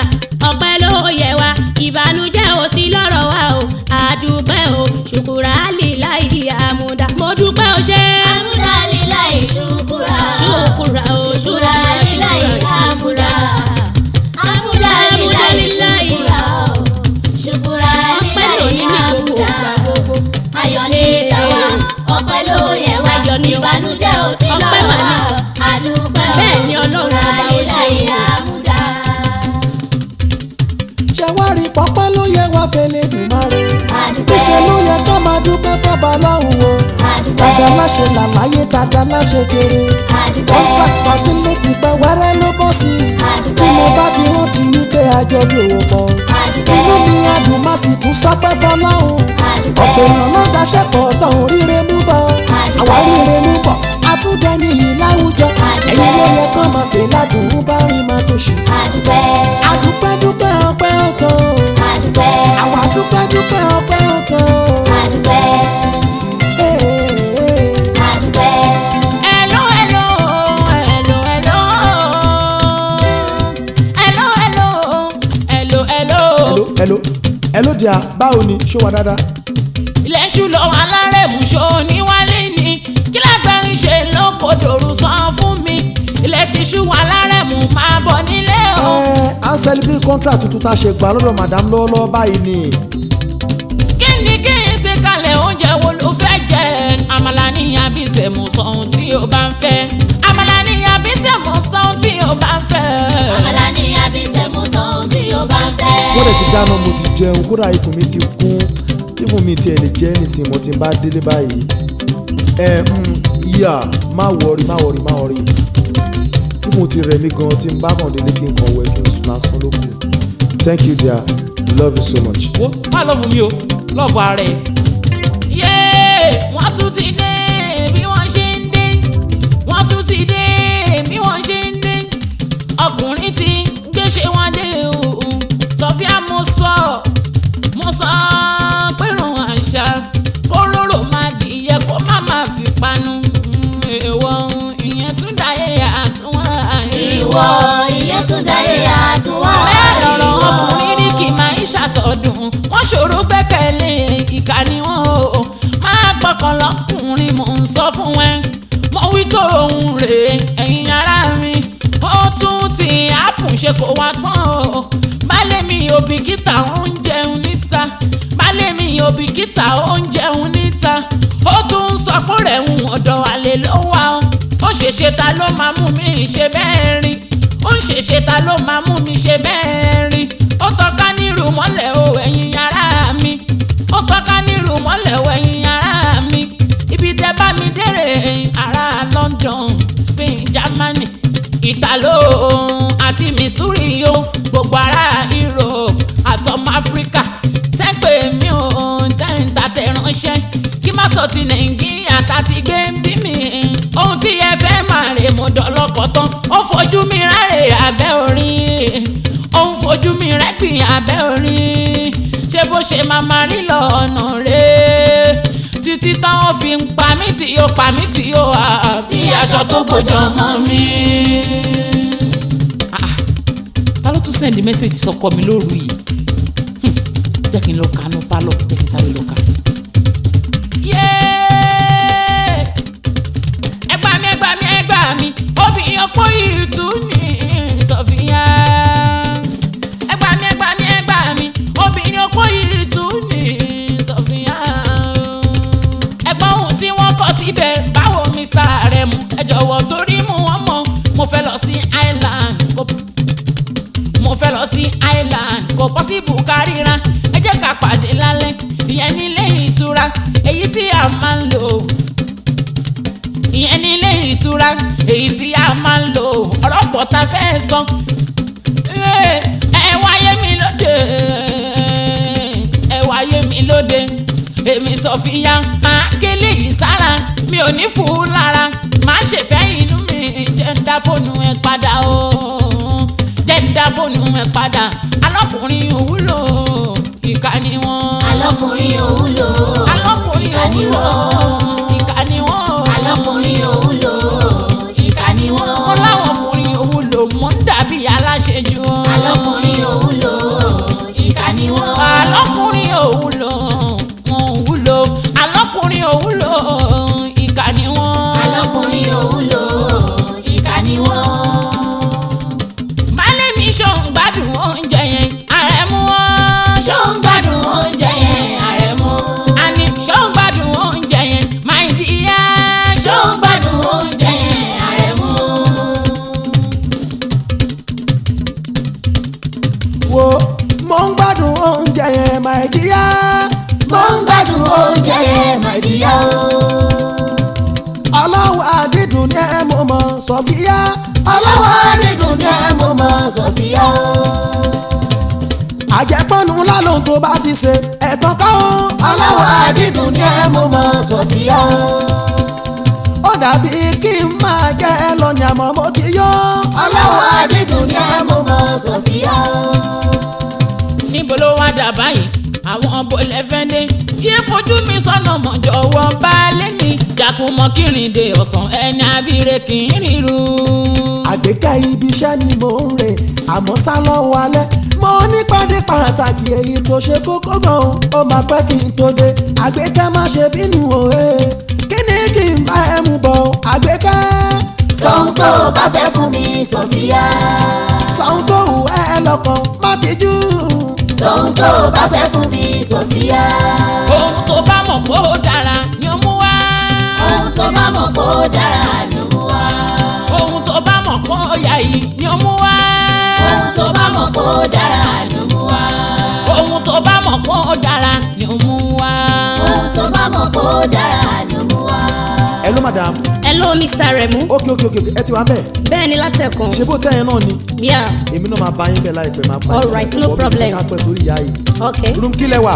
ọpẹ́ ló yẹ wá. Ìbànújẹ́ ò sí lọ́rọ̀ wa o. Àdúpẹ́ o, ṣùkúra líláì amúdá. Mo dúpẹ́ o ṣé. amúdálíláì ṣùkúra. Ṣùkúra o, ṣùkúra líláì amúdá. amúdálíláì ṣùkúra o. ṣùkúra líláì amúdá. ayọ̀ ní tàwa ọpẹ́ ló yẹ wá. ìbànújẹ́ ò sí lọ́rọ̀ wa. àdúpẹ́ o. Bẹ́ẹ̀ ni Ọlọ́run ṣùkúra ọba ó ṣe líláì é. amúdá. ṣe wá rí pọ́pẹ́ ló yẹ wá fẹ́lẹ́ dùn máa rẹ̀. àdúpẹ́. níṣẹ́ ló yẹ ká máa dúpẹ́ fọ́ba lọ́hùn o. àdúpẹ́. tàdá láṣẹ làlàyé tàdá láṣẹ kéré. àdúpẹ́. kọ́ńtàkì àdílé ti pẹ́ wẹ́rẹ́ ló bọ́ sí i. àdúpẹ́. tí mo bá ti rántí wípé àjọ mi ò pọ̀. àdúpẹ́. inú mi á dùn má sì tún sọpẹ́ fọlọ́hùn. àdúpẹ́. ọ̀pọ̀ èèyàn ló daṣẹ́ pọ̀ tán oríire mú bọ̀. àwa ríire mú bọ̀ àtúndẹ nìyí láwùjọ. ẹ̀yin ló yẹ kán máa pè ládùn bá rí máa tó ṣù. àdúpẹ́. àdúpẹ́ dúpẹ́ ọpẹ́ ọ̀tọ̀. àdúpẹ́. àwa dúpẹ́ dúpẹ́ ọpẹ́ ọ̀tọ̀. àdúpẹ́. àdúpẹ́. Hello, hello, hello, hello. Hello, hello, hello, hello. hello dia báwo ni ṣó wà dáadáa. Ilẹ̀ ṣú lọ alárẹ̀mú ṣó ní wálé ni kí lágbẹ́ ń ṣe lókòdòrú san fún mi. Ilẹ̀ ti ṣú alárẹ̀mú máa bọ̀ nílé o. à ń celebrate contract tuntun tá a ṣe gbà lọ́dọ̀ madam lọ́wọ́lọ́wọ́ báyìí ni. Kí ni kí n ṣe kalẹ̀ oúnjẹ wo ló fẹ́ jẹ? Àmàlà ní àbí sẹ̀mú sọ ohun tí o bá ń fẹ́. Àmàlà ní àbí sẹ̀mú sọ ohun tí o bá ń fẹ́. àmàlà ní àbísẹ̀mú sọ ohun tí o bá ń fẹ́. wọ́n dẹ̀ ti dáná mo ti jẹun kódà ikùn mi ti kún ikùn mi tiẹ̀ lè jẹ́ anything mo ti bá délé báyìí. má wọrí ikùn ti rẹ̀ mí gan tí n bá kàn délé kí n kàn wẹ̀ kí n sùn lásán ló kù. Thank you dear, love you so much. Wo má lọ́ọ̀fù mi o lọ́ọ̀fù ara ẹ̀. Yéé wọ́n tún ti dé bí wọ́n ṣe ń dé wọ́n tún ti dé bí wọ́n ṣe ń dé ọkùnrin tí gbéṣe wọn dé o Sofia mo sọ pé ràn àṣà kó rorò máa dìyẹ kó má máa fi panu èèwọ̀ ìyẹn tún dáyé àtúnwá ìwọ ìyẹn tún dáyé àtúnwá bẹ́ẹ̀ lọ̀rọ̀ ọkùnrin rí kì máa ń ṣàsọdùn wọ́n ṣòro gbẹ́kẹ̀lé ìkà ni wọ́n o máa gbọ́kàn lọ́kùnrin mò ń sọ fún ẹ mo wí tó ohun rèé ẹ̀yin ará mi ó tún ti ápùn ṣe kó wá tán o baálé mi ò bìkítà ó ń jẹun níta baálé mi ò bìkítà ó ń jẹun níta ó tún ń sọ pé rẹ̀ ń ọ̀dọ̀ àlè ló wà ó ṣèṣe ta ló máa mú mi ṣe bẹ́ẹ̀ rí ó ń ṣèṣe ta ló máa mú mi ṣe bẹ́ẹ̀ rí ó tọ́ka nírú mọ́lẹ̀ o ẹ̀yin ará mi ó tọ́ka nírú mọ́lẹ̀ o ẹ̀yin ará mi ibi tẹ́ bá mi dére ará London Spain Germany Italo àti Missouri o gbogbo ará Europe àtọmọ Africa tẹ́pẹ́ mi ò tẹ́ǹtà tẹ̀ ránṣẹ́ kí má sọ ti Nàìjíríà tá ti gbé ń bí mi ohun tí ẹ fẹ́ máa rè mo dọ̀lọ́kọ̀ tán ó fojú mi ráre abẹ́ orí ó ń fojú mi rẹ́gbìn abẹ́ orí ṣé bó ṣe máa máa rí lọ ọ̀nà rẹ̀ títí táwọn fi ń pa mí tí yóò pa mí tí yóò wà bí aṣọ tó bójọ mọ́ mi. Ta ló tún sẹ́ndí mẹ́sẹ̀gì sọkọ mi lóru yìí jẹ́ kí n lọ kánú pálọ̀ jẹ́ kí n sáré lọ ká. ẹgbà mi obìnrin ọ̀pọ̀ yìí tún ní Sofia. ẹgbà mi obìnrin ọ̀pọ̀ yìí tún ní Sofia. ẹgbọ́n ohun tí wọ́n kọ síbẹ̀ báwo Mr. Aremu ẹ jọ̀wọ́ torí mú wọn mọ̀ mo fẹ́ lọ sí Island kò pọ́sibù káríra ẹ jẹ́ ká pàdé lálẹ́ ìyẹn nílé ìtura èyí tí a máa ń lò ìyẹn nílé ìtura èyí tí a máa ń lò ọ̀rọ̀ pọ̀ tá fẹ́ sọ ẹ wáyé mi lóde èmi Sofia máa kélé yìí sára mi ò ní fún un lára máa ṣèfẹ́ inú mi jẹ́ ń dá fóònù ẹ padà o jẹ́ ń dá fóònù ẹ padà alọ́kùnrin òwúlò ìkà ni wọ́n. alọ́kùnrin òwúlò alọ́kùnrin òwúlò ìkà ni wọ́n. alọ́kùnrin òwúlò ìkà ni wọ́n. wọ́n láwọn ọkùnrin òwúlò mọ̀ ń dàbí aláṣejù. alọ́kùnrin òwúlò ìkà ni wọ́n. alọ́kùnrin òwúlò wọn òwúlò alọ́kùnrin òwúlò ìkà ni wọ́n. alọ́kùnrin òwúlò ìkà ni wọ́n. baálé mi ṣó ń gbádùn oúnjẹ yẹn Àrẹ̀mú wọn. ṣó ń gbádùn oúnjẹ yẹn Àrẹ̀mú. àní ṣó ń gbádùn oúnjẹ yẹn my dear. ṣó ń gbádùn oúnjẹ yẹn Àrẹ̀mú. wo mo ń gbádùn oúnjẹ yẹn my dear. mo ń gbádùn oúnjẹ yẹn my dear o. ọlọ́wọ́ àdídùn ní ẹ mo mọ̀ Sofia. ọlọ́wọ́ àdídùn ní ẹ mo mọ̀ Sofia o. àjẹpọ́nu lálóhùn tó bá ti ṣe ẹ̀tàn kọ́. ọlọ́wọ́ àdídùn ní ẹ mo mọ̀ Sofia o. ó dàbí kí n máa jẹ́ ẹ lọ ní àmọ́ mo ti yó. ọlọ́wọ́ àdídùn ní ẹ mo mọ̀ Sofia o. níbo ló wá dà báyìí àwọn bọ̀lẹ̀ fẹ́ndé yé fojú mi sọ́nà mọ̀ jọ̀wọ́ baálé mi jàkùmọ̀ kírìndé ọ̀sán ẹni abíire kì í ríru. àgbékẹ́ ibi iṣẹ́ ni mò ń rè àmọ́ sá lọ́wọ́ alẹ́ mo nípàdé pàtàkì èyí tó ṣe kókó gan-an ó máa pẹ́ kí n tó dé àgbékẹ́ má ṣe bínú òwe kí ni kí n bá ẹ mú bọ̀ àgbékẹ́. sọ́hun tó bá fẹ́ fún mi Sofia. sọ́hun tó wù ẹ́ lọ́kàn má tijú. sọ́hun tó bá fẹ́ fún mi Sofia. ohun tó bá mọ̀ kó dára ni ó mú wá. ohun tó bá mọ̀ kó dára ni ó mú wá. ohun tó bá mọ̀ kó yà yìí ni ó mú wá. ohun tó bá mọ̀ kó dára ni ó mú wá. ohun tó bá mọ̀ kó dára ni ó mú wá. ohun tó bá mọ̀ kó dára ni ó mú wá. hello madam. hello Mr. Aremu. ok ẹ ti wá bẹ́ẹ̀. bẹ́ẹ̀ ni látẹ̀kùn. ṣé bó tẹ́yìn náà ni. yeah. èmi náà máa bá yín bẹ́ẹ̀ láìpẹ́ máa pa. all right no problem. ká pẹ́ torí ìyá yìí. okay. room kí lẹ wà.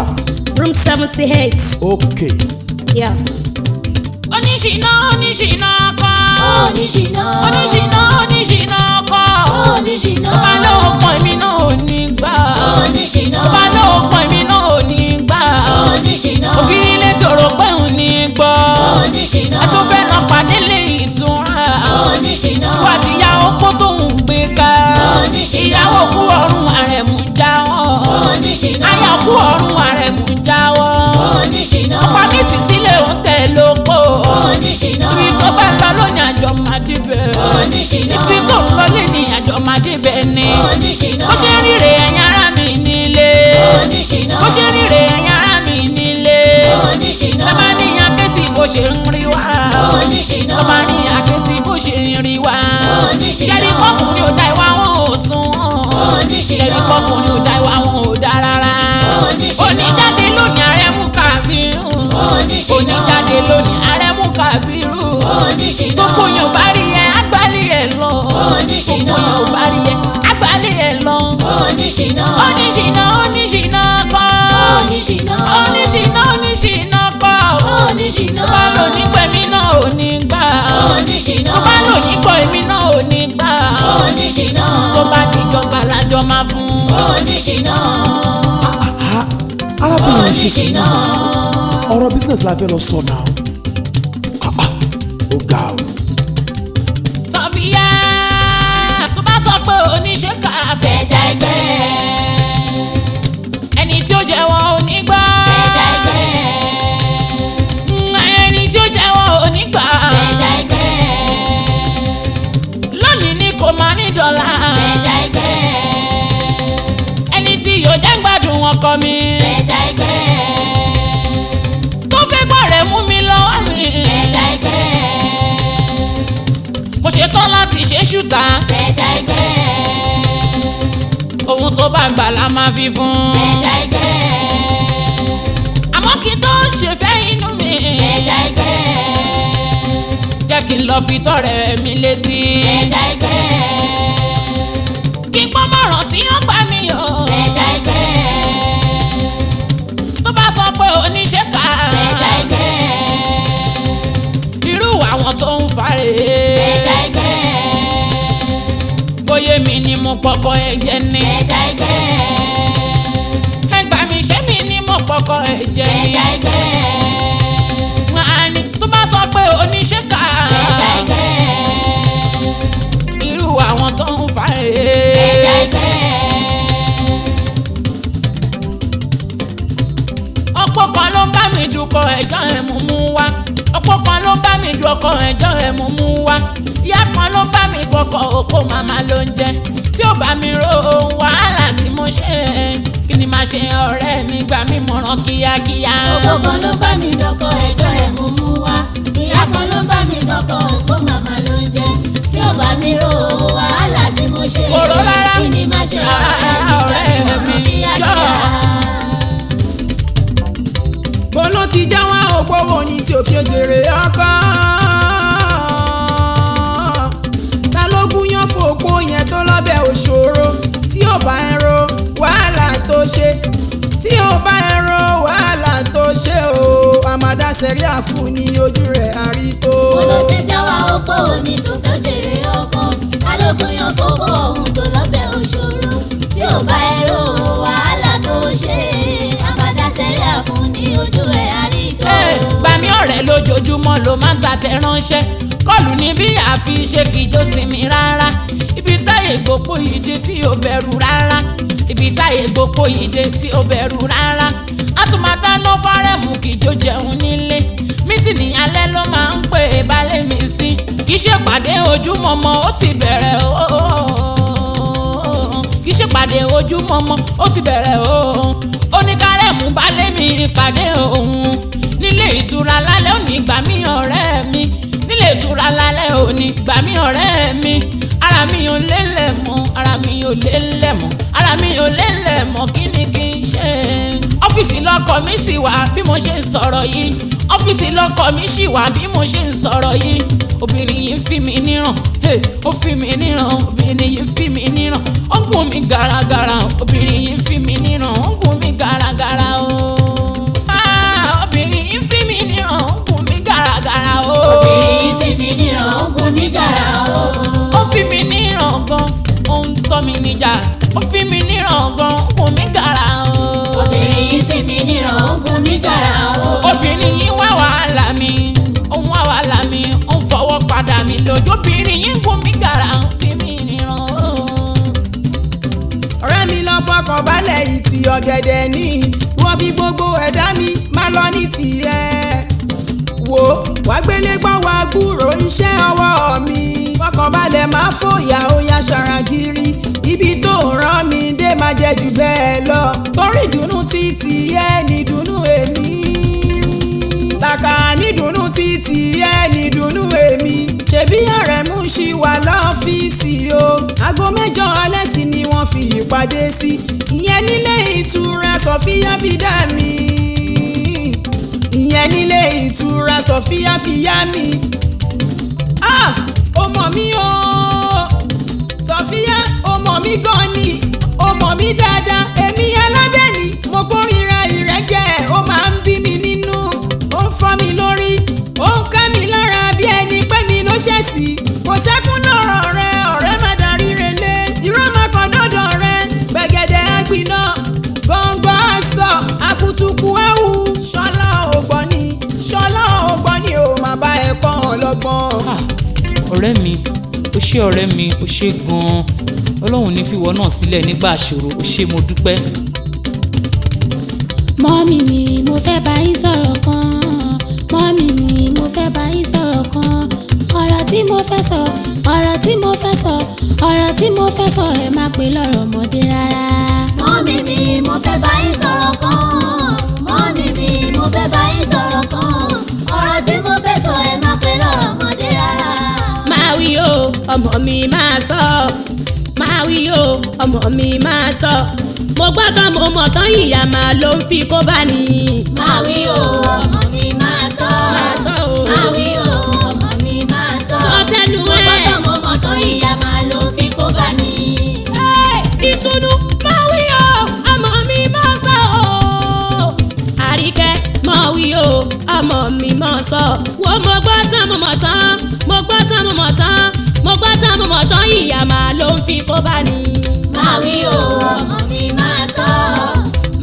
room 78. ok. yeah. oníṣìná oníṣìná kọ́. oníṣìná oníṣìná kọ́. oníṣìná tó bá lóun pọ̀ èmi náà ò ní gbà. oníṣìná tó bá lóun pọ̀ èmi náà ò ní gbà. oníṣìná ògiri ilé tòrò pé òun ní gbọ́. oníṣìná ẹ tó fẹ́ lọ pàdé lè ìtura. oníṣìná wà á ti ya opó tóun gbé ká. oníṣìná ìyàwó kú ọ̀run àrẹ̀mú jáwọ́. oníṣìná aya kú ọ̀run àrẹ̀mú jáwọ́. oníṣìná ọ̀pá mi ti sílẹ̀ ó tẹ̀ lóko. oníṣìná ibi tó bá ta lónìí àjọ máa débẹ̀. oníṣìná ibi tó ń lọlé ní àjọ máa débẹ̀ ni. oníṣìná bó ṣe ríre ẹ̀yin ará mi nílé. oníṣìná bó ṣe ríre ẹ̀yin ará mi nílé. oníṣìná ẹ máa níyàn ké sí bó ṣe ń rí wá. oníṣìná ẹ máa níyàn ké sí bó ṣe ń rí wá. oníṣìná ṣẹ́ni pọ́kùnrin ò dá ìwà wọn ò sùn. oníṣìná ṣẹ́ni pọ́kùnrin ò dá ìwà wọn ò dá rárá. oníṣìná oníjáde lónìí Arẹ́mú Kábírù. oníṣìná oníjáde lónìí Arẹ́mú Kábírù. oníṣìná gbogbo yóò bá rí ẹ agbálẹ̀ ẹ lọ. oníṣìná gbogbo yóò bá rí ẹ agbálẹ̀ ẹ lọ. oníṣìná oníṣìná oníṣìná kọ́. oníṣìná oníṣìná kọ́. oníṣìná tó bá lò ní pẹ̀mí náà ò ní gbà. oníṣìná tó bá lò ní kọ́ èmi náà ò ní gbà. oníṣìná tó bá dìjọba lájọ máa fún. oníṣìná arábìnrin ṣe sí oníṣìná ọ̀rọ̀ business la fẹ́ lọ sọ náà. Ó ga o. Sọfíà tó bá sọ pé oníṣẹ́ ká fẹ́ fẹ̀dá ẹgbẹ́ ẹni tí ó jẹ́wọ́ onígbà. fẹ̀dá ẹgbẹ́ ẹni tí ó jẹ́wọ́ onígbà. fẹ̀dá ẹgbẹ́ lónìí ni kò máa ní dọ́là. fẹ̀dá ẹgbẹ́ ẹni tí yóò jẹ́ gbádùn ọkọ mi. fẹ̀dá ẹgbẹ́ tó fẹ́ gbọ́ rẹ̀ mú mi lọ́wọ́ mi. fẹ̀dá ẹgbẹ́ mo ṣetán láti ṣe ṣùtà. fẹ̀dá ẹgbẹ́ ohun tó bá gbà la máa fi fún. fẹ̀dá ẹgbẹ́ àmọ́ kí tó ṣe fẹ́ inú mi. fẹ̀dá ẹgbẹ́ jẹ́ kí n lọ fi tọrẹ mi létí. fẹ̀dá ẹgbẹ́ kí n pọ́n mọ̀ràn tí ó gbà mí o. fẹ̀dá ẹgbẹ́ tó bá sọ pé oníṣẹ́ ká. fẹ̀dá ẹgbẹ́ irú àwọn tó ń fàrè. fẹ̀dá ẹgbẹ́ bóyá mi ni mo pọkọ ẹ̀jẹ̀ ni. fẹ̀dá ẹgbẹ́ ẹgbà mi ṣé mi ni mo pọkọ ẹ̀jẹ̀ ni. fẹ̀dá ẹgbẹ́ àní tó bá sọ pé oníṣẹ́ ká. fẹ̀dá ẹgbẹ́ irú àwọn tó ń fàrè. fẹ̀dá ẹgbẹ́ ọ̀pọ̀ kan ló bá mi dúkọ ẹjọ́ ẹ̀ mú mú wá. ọ̀pọ̀ kan ló bá mi du ọkọ ẹjọ́ ẹ̀ mú mú wá. ìyá kan ló bá mi fọkọ òkú màmá ló ń jẹ. tí ò bá mi ro wàhálà tí mo ṣe kí ni màá ṣe ọ̀rẹ́ mi gbà mí mọ̀ràn kíákíá. ọkọ kan ló bá mi dọkọ ẹjọ́ ẹ̀ mú mú wá ìyá kan ló bá mi dọkọ ògbó màmá ló ń jẹ tí ò bá mi ro wàhálà tí mo ṣe Kò ró rárá. kí ni má ṣe ọ̀rẹ́ mi jọ. bọ́lá ti já wá òpówó ní tí ò fi jèrè ọkọ. ta ló gúnyán fòpó yẹn tó lọ́bẹ̀ òṣòro tí ò bá ẹ ro wàhálà tó ṣe tí ò bá ẹ ro wàhálà tó ṣe o àmàdá sẹ́ríà fún ní ojú rẹ̀ àrító. olóṣèjà wa ọ̀pọ̀ òní tó fẹ́ jèrè ọkọ alógun yan fowó ohun tó lọ́bẹ̀ òṣòro tí ò bá ẹ̀rọ wàhálà tó ṣe àmàdá sẹ́ríà fún ní ojú ẹ̀ àrító. gbà mí ọ̀rẹ́ lójoojúmọ́ ló máa ń gbàtẹ́ ránṣẹ́ kọlù ní bí àfi ṣe kìjọ sinmi rárá ibi táyé gbogbo ìdè tí ó bẹ̀rù rárá ibi táyé gbogbo ìdè tí ó bẹ̀rù rárá a tún máa dáná fárẹ́mù kìjọ jẹun nílé mítìnì alẹ́ ló máa ń pè é balẹ̀ mi sí kì í ṣèpàdé ojúmọmọ ó ti bẹ̀rẹ̀ kì í ṣèpàdé ojúmọmọ ó ti bẹ̀rẹ̀ oníkárẹ̀mù balẹ̀ mi ìpàdé òun nílé ìtura lálẹ́ òní gbà mí ọ̀rẹ́ mi nílé ìtura lálẹ́ òní gbà mí ọ̀rẹ́ mi ara mi ò lélẹ̀ mọ́ ara mi ò lélẹ̀ mọ́ ara mi ò lélẹ̀ mọ́ kí ni kí n ṣe. ọ́fíìsì lọ́kọ mi ṣì wà bí mo ṣe ń sọ̀rọ̀ yìí ọ́fíìsì lọ́kọ mi ṣì wà bí mo ṣe ń sọ̀rọ̀ yìí obìnrin yìí fi mi níran ó fi mi níran obìnrin yìí fi mi níran ó ń gún mi gàràgàrà obìnrin yìí fi mi níran ó ń gún mi gàràgàrà o. obìnrin yìí fi mi níran ó ń gún mi gàràgàrà o. fi gbogbo ẹ̀dá mi máa lọ ní tiẹ̀. Wò wá gbélé gbọ́ wá gbúrò iṣẹ́ ọwọ́ mi. Fọkànbalẹ̀ máa fòyà ó yá ṣara gírí. Ibi tó rán mi dé máa jẹ́ jù bẹ́ẹ̀ lọ. Torí ìdùnnú títì ẹ ní ìdùnnú èmi. Làkà ní ìdùnnú títì ẹ ní ìdùnnú èmi. Ṣèbí ọ̀rẹ́ mú ṣì wà lọ́fíìsì o. Aago 8 ọlẹ́sìn ni wọ́n fi ìpàdé sí. Ìyẹn nílé ìtura Sofia Vida mi. Ìyẹn nílé ìtura Sofia Vida mi. Ó mọ̀ mí o Sofia, ó mọ̀ mí gan ni, ó mọ̀ mí dáadáa. Èmi alábẹ́ni mo kórìíra ìrẹ́jẹ, ó máa ń bí mi nínú. Ó ń fọ́ mi lórí, ó ń ká mi lára bí ẹni pé mi ló ṣẹ̀sì. Kò sẹ́kún lọ́rọ̀ rẹ, ọ̀rẹ́ má darí relé. Irọ́ máa kàn dọ́dọ̀ rẹ, gbẹ̀gẹ̀dẹ̀ àgbìnà. Gbọ̀ngbọ̀n àṣọ, àkùtùkù áwù. Ṣọlá ògbọ́n ni, Ṣọlá ògbọ́n ni ó máa bá ẹ̀ kọ́ ọlọ́gbọ́n. ọ̀rẹ́ mi ó ṣé ọ̀rẹ́ mi ó ṣé gan-an ọlọ́run ní fìwọ náà sílẹ̀ nígbà ìṣòro ó ṣé mo dúpẹ́. mọ́mì mi mo fẹ́ bá yín sọ̀rọ̀ kan, mọ́mì mi mo fẹ́ bá yín sọ̀rọ̀ kan. ọ̀rọ̀ tí mo fẹ́ sọ, ọ̀rọ̀ tí mo fẹ́ sọ, ọ̀rọ̀ tí mo fẹ́ sọ ẹ má pè lọ́rọ̀ ọmọdé rárá. mọ́mì mi mo fẹ́ bá yín sọ̀rọ̀ kan, mọ́mì mi mo fẹ́ bá yín sọ̀rọ̀ kan. ọ̀rọ̀ tí mo fẹ́ sọ ẹ má pè lọ́rọ̀ ọmọdé rárá. máa wí o ọmọ mi máa sọ, máa wí o ọmọ mi máa sọ. mo gbọ́ tán mo mọ̀ tán ìyá máa ló ń fi kó bá ní. máa wí o ọmọ mi máa sọ, máa wí o ọmọ mi máa sọ. sọ tẹnu ẹ. mo gbọ́ tán mo mọ̀ tán ìyá máa ló ń fi kó bá ní. ìtùnú máa wí o ọmọ mi máa sọ o. àríkẹ́ máa wí o ọmọ mi máa sọ. wo mo gbọ́ tán mo mọ̀ tán, mo gbọ́ tán mo mọ̀ tán, mo gbọ́ tán mo mọ̀ tán ìyá máa ló ń fi kó bá ní. máa wí o ọmọ mi máa sọ,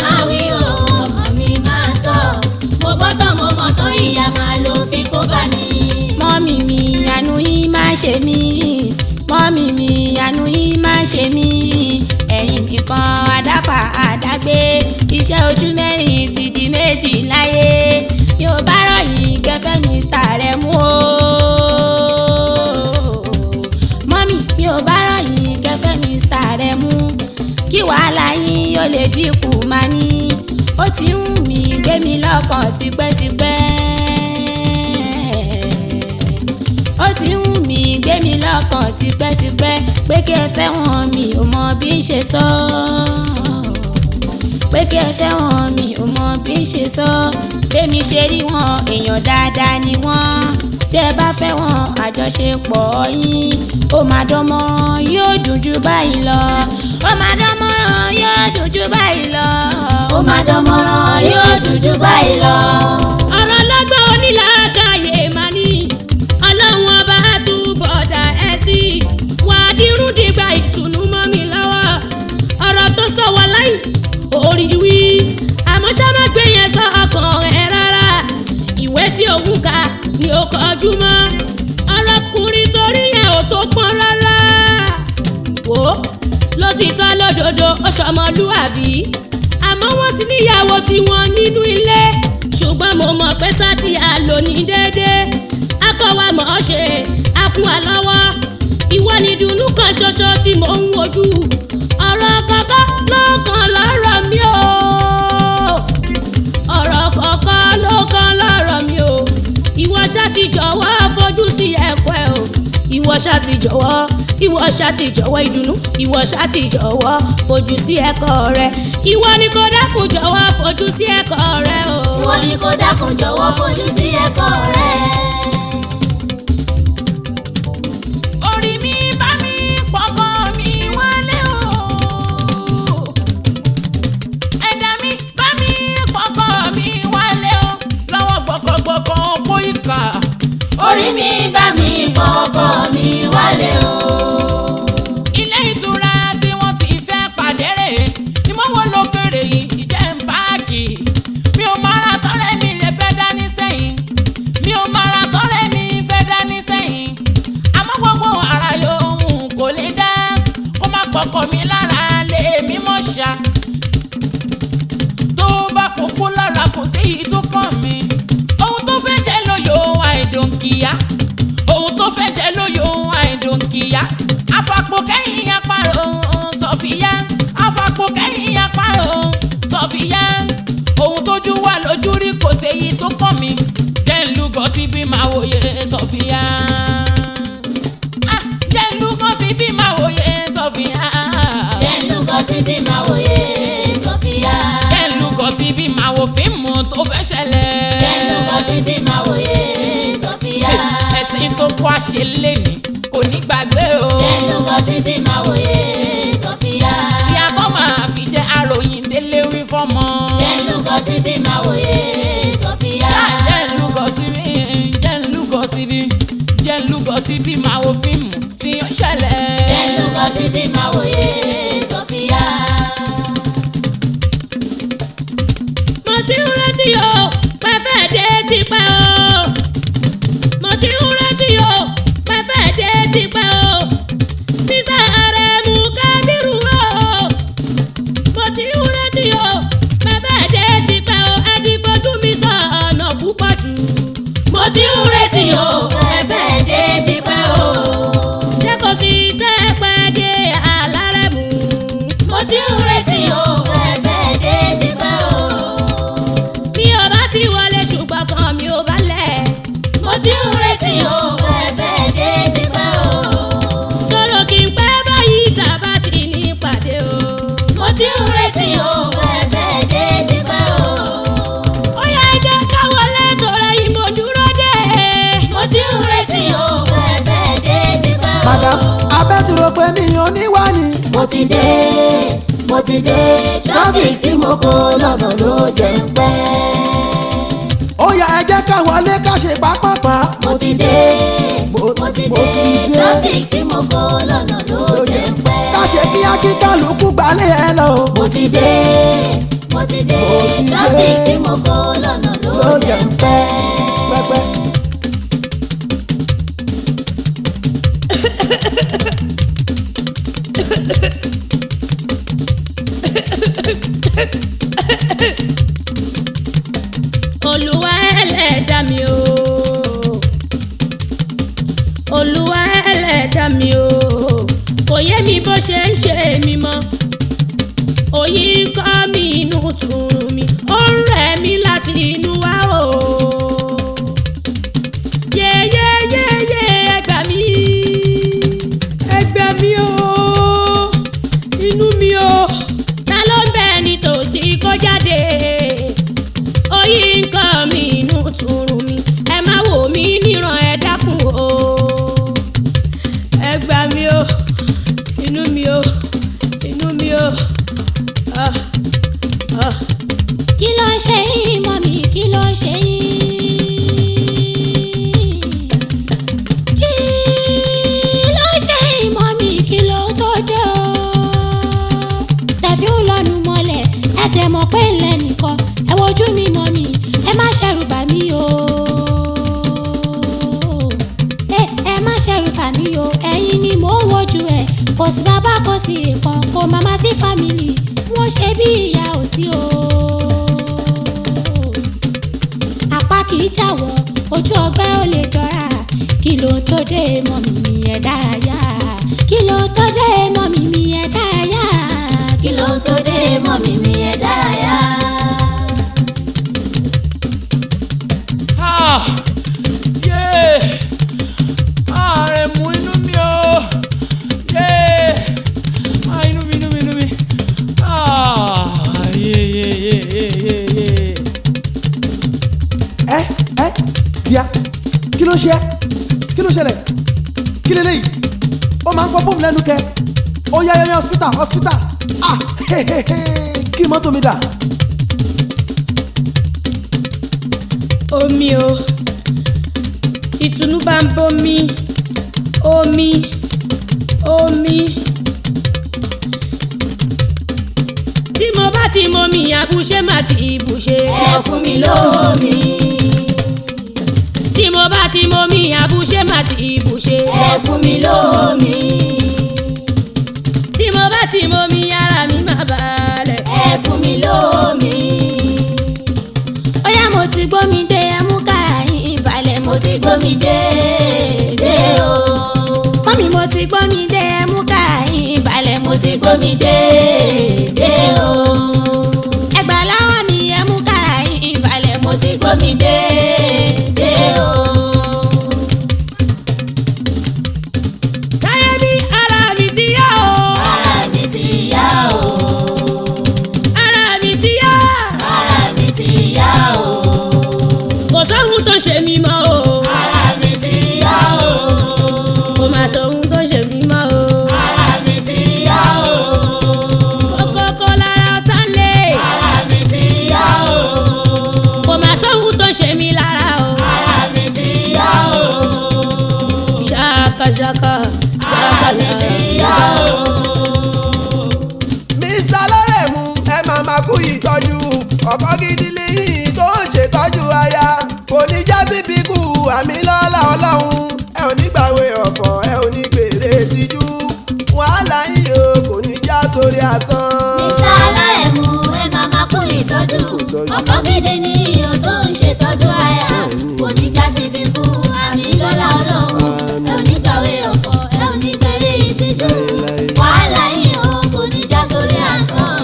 máa wí o ọmọ mi máa sọ. mo gbọ́ tán mo mọ̀ tán ìyá máa ló ń fi kó bá ní. mọ́mì mi àánú yín máa ṣe mí, mọ́mì mi àánú yín máa ṣe mí. ẹ̀yin nìkan àdáfà àdágbé, iṣẹ́ ojú mẹ́rin ti di méjì láyé. mi ò bá ròyìn kẹfẹ́ Mr. Rẹ̀mú o. mọ́mì mi ò bá ròyìn kẹfẹ́ Mr. Rẹ̀mú. kí wàhálà yín yóò lè dínkù máa ní. ó ti ń wù mí gbé mi lọ́kàn tipẹ́tipẹ́. ó ti ń wù mí gbé mi lọ́kàn tipẹ́tipẹ́ pé kí ẹ fẹ́ wọn mi ò mọ bí ń ṣe sọ. pé kí ẹ fẹ́ wọn mi ò mọ bí ń ṣe sọ. bẹ́mi ṣe rí wọn èèyàn dáadáa ni wọ́n. tí ẹ bá fẹ́ wọn àjọṣepọ̀ yín ó máa dánmọ́rán yóò dùn jù báyìí lọ. ó máa dánmọ́rán yóò dùn jù báyìí lọ. ó máa dánmọ́rán yóò dùn jù báyìí lọ. ọ̀rọ̀ lọ́gbọ́n onílàákàyè máa ní. ọlọ́run ọba túbọ̀ dá ẹ sí. wà á dirún dìgbà ìtùnú mọ́ mi lọ́wọ́. ọ̀rọ̀ tó sọ wà láì orí wí. àmọ́ ṣá má gbé yẹn sọ ọkàn ẹ rárá. ìwé tí òun kà ni ó kọjú mọ́. ọ̀rọ̀kùnrin torí yẹn ò tó pọ́n rárá. wò ó lótìtọ́ lódodo ó ṣọmọlúàbí. àmọ́ wọ́n ti níyàwó tiwọn nínú ilé. ṣùgbọ́n mo mọ̀ pé sátì àlò ní déédéé. akọ́wà mọ̀ ọ́ ṣe akún wa lọ́wọ́. ìwọ ni dùnnú kan ṣoṣo tí mò ń wojú. ọ̀rọ̀ kọ̀ọ̀kan ló kàn lọ́rọ̀ mi o. ọ̀rọ̀ kọ̀ọ̀kan ló kàn lọ́rọ̀ mi o. ìwọ ṣá ti jọ̀wọ́ fojú sí ẹ̀kọ́ ẹ̀ o. ìwọ ṣá ti jọ̀wọ́, ìwọ ṣá ti jọ̀wọ́ ìdùnnú. ìwọ ṣá ti jọ̀wọ́ fojú sí ẹ̀kọ́ rẹ. ìwọ ni kò dákun jọ̀wọ́ fojú sí ẹ̀kọ́ rẹ o. ìwọ ni kò dákun jọ̀wọ́ fojú sí ẹ̀kọ́ rẹ. orí mi bá mi pọkọ mi wálé o. ẹ̀dá mi bá mi pọkọ mi wálé o. lọ́wọ́ gbọ̀kọ̀gbọ̀kọ̀ kó ìkà. orí mi bá mi pọkọ mi wálé o. ilé ìtura tí wọ́n ti fẹ́ pàdé rè é ni mo wọ́n lókèrè yìí ìjẹ́ ń páàkì. mi ò mara tọ́rẹ́ mi lè fẹ́ dání sẹ́yìn. mi ò mara tọ́rẹ́ mi fẹ́ dání sẹ́yìn. àmọ́ gbogbo ara yòówù kò lè dá kó má pọkọ mi lára lè mí mọ̀ ṣá. tó bá kó síbí máa wòye Sofia. Jẹ́ lúgọ síbí máa wòye Sofia. Jẹ́ lúgọ síbí máa wòye Sofia. Jẹ́ lúgọ síbí máa wo fíìmù tó fẹ́ ṣẹlẹ̀. Jẹ́ lúgọ síbí máa wòye Sofia. Ẹ̀sìn tó kọ́ àṣẹ lẹ́nìí kò ní gbàgbé o. Jẹ́ lúgọ síbí máa wòye Sofia. Ìyàtọ̀ máa fi jẹ́ àròyìn délé wí fọ́mọ. Jẹ́ lúgọ síbí máa wòye Sofia. Jẹ́ lúgọ síbí, jẹ́ lúgọ síbí, jẹ́ lúgọ síbí máa wo fíìmù tí ó ṣẹlẹ̀. Jẹ́ lúgọ síbí máa wòye Sofia. mo ti ń retí o pẹ́fẹ́ dé tipẹ́ o. mo ti ń retí o pẹ́fẹ́ dé tipẹ́ o. Mr. Aremu Kabiru o. mo ti ń retí o pẹ́fẹ́ dé tipẹ́ o. ẹ ti fojú mi sọ ọ̀nà púpọ̀ jù. mo ti ń retí o pẹ́fẹ́ dé tipẹ́ o. jẹ́ kó sì tẹ́ pẹ́ dé Alárẹ̀mú. Mo ti ń retí o pẹ́fẹ́ dé tipẹ́ o. bí o bá ti wọlé ṣùgbọ́n kan mi ò balẹ̀. Mo ti ń retí o pẹ́fẹ́ dé tipẹ́ o. tóró kí n pẹ́ báyìí tàbá ti ní ìpàdé o. Mo ti ń retí o pẹ́fẹ́ dé tipẹ́ o. ó yá ẹ jẹ́ ká wọlé tọrọ yìí mo dúró dé. Mo ti ń retí o pẹ́fẹ́ dé tipẹ́ o. madam abẹ́tùrọ̀ pé mi ò ní wá ní. Mo ti dé, mo ti dé, traffic tí mo kó lọ́nà ló jẹ́ ń pẹ́. ó yá ẹ jẹ́ ká wọlé ká ṣe pápápá. Mo ti dé, Mo- mo ti mo ti dé, dé. traffic tí mo kó lọ́nà ló jẹ́ ń pẹ́. ká ṣe kíá kí kálukú gbalẹ̀ ẹ lọ. Mo ti dé, mo ti dé, Mo ti dé. traffic tí mo kó lọ́nà ló jẹ́ ń pẹ́. pẹ́pẹ́. Olúwa ẹlẹ́dàá mi o. Olúwa ẹlẹ́dàá mi o. kò yé mi bó ṣe ń ṣe mí mọ́. òyìn kọ́ mi inú tùrù mi ó ń rẹ̀ mí láti inú wá o. yeyeyeye ẹgbà mi o inú mi o. ta ló ń bẹ nítòsí kó jáde. òyìn kọ́ mi inú tùrù mi ẹ má wò mí níran ẹ dákun o. ẹgbà mi o inú mi o inú mi o. kí ló ń ṣe yín mọ́mì kí ló ń ṣe yín. kí ló ń ṣe yín mọ́mì kí ló tó dé o. tẹ̀fí ń lọ́nu mọ́lẹ̀ ẹ tẹ̀ mọ̀ pé ńlẹ̀ nìkan ẹ wojú mi mọ́mì ẹ má ṣẹ̀rù bà mí o. ẹ má ṣẹ̀rù bà mí o ẹ̀yin ni mò ń wojú ẹ̀ kò sí bàbá kò sí ìkan kò màmá sí fámìlì wọ́n ṣe bí ìyá ò sí o. apá kì í jàwọ́ ojú ọgbẹ́ ò lè jọra kí ló tó dé mọ́mì mi ẹ̀ dárayá kí ló tó dé mọ́mì mi ẹ̀ dárayá kí ló tó dé mọ́mì mi ẹ̀ dárayá. Àrẹ̀mú inú mi o. Inú mi. díà kí ló ṣe kí ló ṣẹlẹ̀ kí lélẹ́yìí ó máa ń kọ́ fóònù lẹ́nu kẹ́ ó yá yá hospital ah kí mọ́tò mi dà. omi o ìtùnú bá ń bomi omi tí mo bá ti mọ mi àbúṣe má ti bùṣe. ẹ fún mi lómi. tí mo bá ti mọ mi àbúṣe má ti bùṣe. ẹ fún mi lómi. tí mo bá ti mọ mi ara mi má balẹ̀. ẹ fún mi lómi. ó yá mo ti gbómi dé ẹ mú kára yín balẹ̀. mo ti gbómi dé o. mọ́mí mo ti gbómi dé ẹ mú kára yín balẹ̀. mo ti gbómi dé o. ẹgbàá láwọn mi ẹ mú kára yín balẹ̀. mo ti gbómi dé o. sóhun tó ṣe mí mọ́ o. ara mi ti yá o. kò má sóhun tó ṣe mí mọ́ o. ara mi ti yá o. kókókó lára ọ̀tá lé. ara mi ti yá o. kò má sóhun tó ṣe mí lára o. ara mi ti yá o. ṣàkàṣàkà ara mi ti yá o. Mr. Lórẹ̀mú ẹ máa máa kú ìtọ́jú ọkọ gidi lẹ́yìn tó ń ṣètọ́jú aya kò ní já síbi kú àmì lọ́lá ọlọ́run ẹ ò ní gbàwé ọ̀fọ̀ ẹ ò ní gbèrè tìjú wàhálà yìí o kò ní já sórí asán. Mr. Lórẹ̀mú ẹ máa máa kú ìtọ́jú ọkọ gidi ni iyọ̀ tó ń ṣètọ́jú aya kò ní já síbi fún àmì lọ́lá ọlọ́run ẹ ò ní gbàwé ọ̀fọ̀ ẹ ò ní gbèrè ìtìjú wàhálà yìí o kò ní já sórí asán.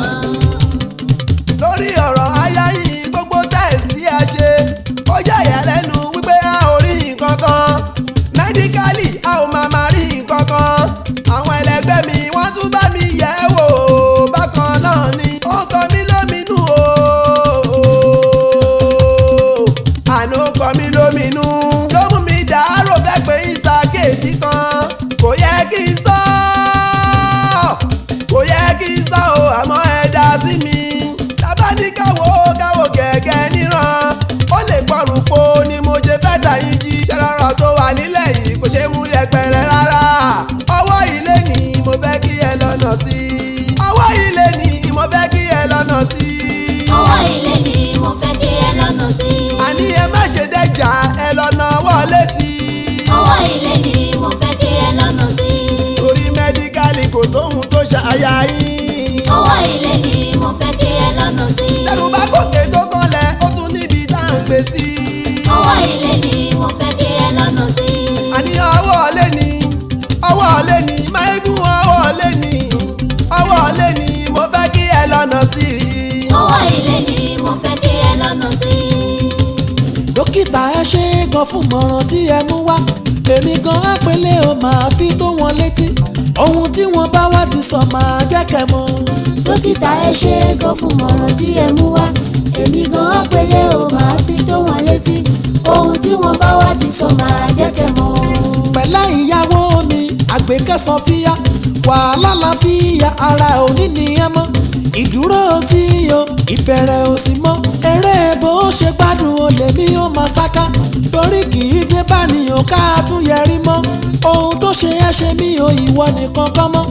Lórí ọ̀rọ̀ aya yìí gbogbo tẹ́ẹ̀sì ẹ ṣe ó jẹ́ ìyàlẹ́nu wípé a ò rí nǹkan kan mẹ́díkálì a ò máa rí nǹkan kan àwọn ẹlẹgbẹ́ mi wọ́n tún bá mi yẹ̀ ẹ́ wò bákan náà ni ó kọ mí lóminú o àná ó kọ mí lóminú ló mú mi dàárò fẹ́ pé ìsàkéèsí kan kò yẹ kí n sọ kò yẹ kí n sọ o àmọ́ ẹ dá sí mi tábà ní káwọ́ gẹ̀gẹ́ níran ó lè gbọ́rùn po ni mo ṣe fẹ́ tà yín jí ṣẹ́rọ̀rọ̀ tó wà nílẹ̀ yìí kò ṣe mú yẹpẹrẹ rárá ọwọ́ ilé ni mo fẹ́ kí ẹ lọ́nà sí ọwọ́ ilé ni mo fẹ́ kí ẹ lọ́nà sí ọwọ́ ilé ni mo fẹ́ kí ẹ lọ́nà sí. àní ẹ má ṣe dẹ́jà ẹ lọ́nà wọlé sí ọwọ́ ilé ni mo fẹ́ kí ẹ lọ́nà sí. torí mẹ́díkálì kò sóhun tó ṣàyà yín ọwọ́ ilé ni mo fẹ́ kí ẹ lọ́nà sí. tẹ̀rù bá gòkè tó kànlẹ̀ ó tún níbi tá à ń gbé sí ọwọ́ ilé ni mo fẹ́ kí ẹ lọ́nà sí. àní ọwọ́ ọ̀lẹ́ ni máìgùn ọwọ́ ọ̀lẹ́ ni mo fẹ́ kí ẹ lọ́nà sí ọwọ́ ilé ni mo fẹ́ kí ẹ lọ́nà sí. dókítà ẹ ṣe é gan fún mọ̀ràn tí ẹ mú wá èmi gan àpẹẹlẹ o máa fi tó wọn létí ohun tí wọ́n bá wá ti sọ máa jẹ́ kẹ́ mọ̀. dókítà ẹ ṣe é gan fún mọ̀ràn tí ẹ mú wá èmi gan àpẹẹlẹ ò máa fi tó wọn létí ohun tí wọ́n bá wá ti sọ máa jẹ́ kẹ́ mọ̀. pẹ̀lẹ́ ìyàwó mi Àgbékẹ́ Sọfíyà wàhálà láfíà ara òní nìyẹn mọ́ ìdúró sí o ìbẹ̀rẹ̀ ò sí mọ́ eré bó ṣe gbádùn o lèmi ó máa sáká torí kì í dé bá nìyàn ká tún yẹrí mọ́ ohun tó ṣe ẹ́ ṣe mí o ìwọ nìkan kọ́ mọ́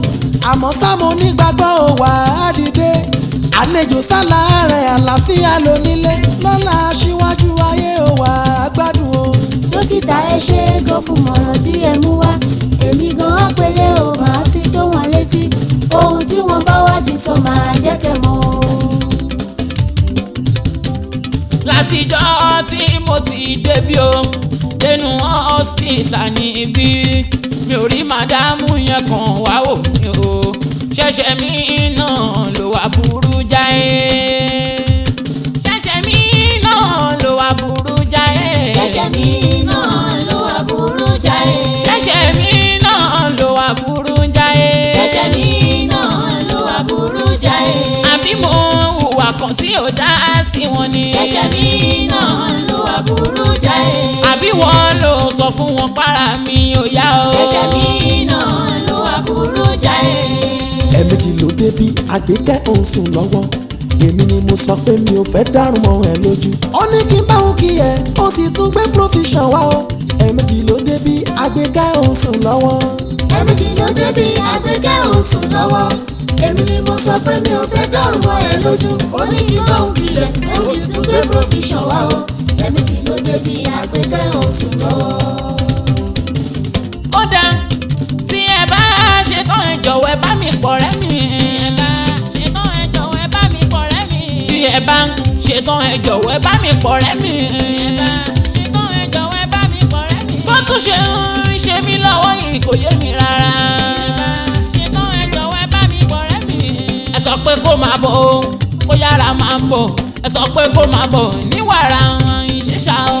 àmọ́ sámo nígbàgbọ́ ò wà á dìde àlejò sálà rẹ̀ àlàáfíà lónílé lọ́la aṣíwájú ayé ò wà á gbádùn o. dókítà ẹ ṣe é gan fún mọ̀ràn tí ẹ mú wá èmi gan àpẹẹlẹ ò máa fi tó wọn létí ohun tí wọ́n bá wá ti sọ máa jẹ́ kẹ́ mọ̀. látijọ́ tí mo ti débi o dénú hospital níbí mi ò rí màdámù yẹn kan wá wò mí o ṣẹ̀ṣẹ̀ mi náà ló wà burú jáì ṣẹ̀ṣẹ̀ mi náà ló wà burú jáì ṣẹ̀ṣẹ̀ mi náà ló wà burú jáì. ṣẹ̀ṣẹ̀ mi náà ló wà burú jáì ṣẹ̀ṣẹ̀ mi náà ló wà burú jáì. àbí mo hùwà kan tí ò dá sí wọn ni ṣẹ̀ṣẹ̀ mi náà ló wà burú jáì. àbí wọ́n ló sọ fún wọn para mi ò yá o ṣẹ̀ṣẹ̀ mi náà ló wà burú jáì. ẹ̀ẹ̀mejì ló débí Àgbékẹ́ òun sùn lọ́wọ́ èmi ni mo sọ pé mi ò fẹ́ dárùn mọ́ ẹ lójú. ó ní kí n bá òun kí ẹ ó sì tún gbé provision wá o ẹ̀ẹ̀mejì ló débí Àgbékẹ́ òun sùn lọ́wọ́. ẹ̀ẹ̀mejì ló débí Àgbékẹ́ òun sùn lọ́wọ́ èmi ni mo sọ pé mi ò fẹ́ dárùn mọ́ ẹ lójú. ó ní kí n bá òun kí ẹ ó sì tún gbé provision wá o ẹ̀ẹ̀mejì ló débí Àgbékẹ́ òun sùn lọ́wọ́. ó dáa tí ẹ bá ṣetán ẹ jọ̀wọ́ ẹ bá mi pọ̀ rẹ́ mi. tí ẹ bá ṣetán ẹ jọ̀wọ́ ẹ bá mi pọ̀ rẹ́ mi. bó tún ṣe ń ṣe mí lọ́wọ́ yìí kò yé mi rárá. ẹ sọ pé kó máa bọ̀ o kó yára máa bọ̀ ẹ sọ pé kó máa bọ̀ ní wàrà ìṣẹ̀ṣà o.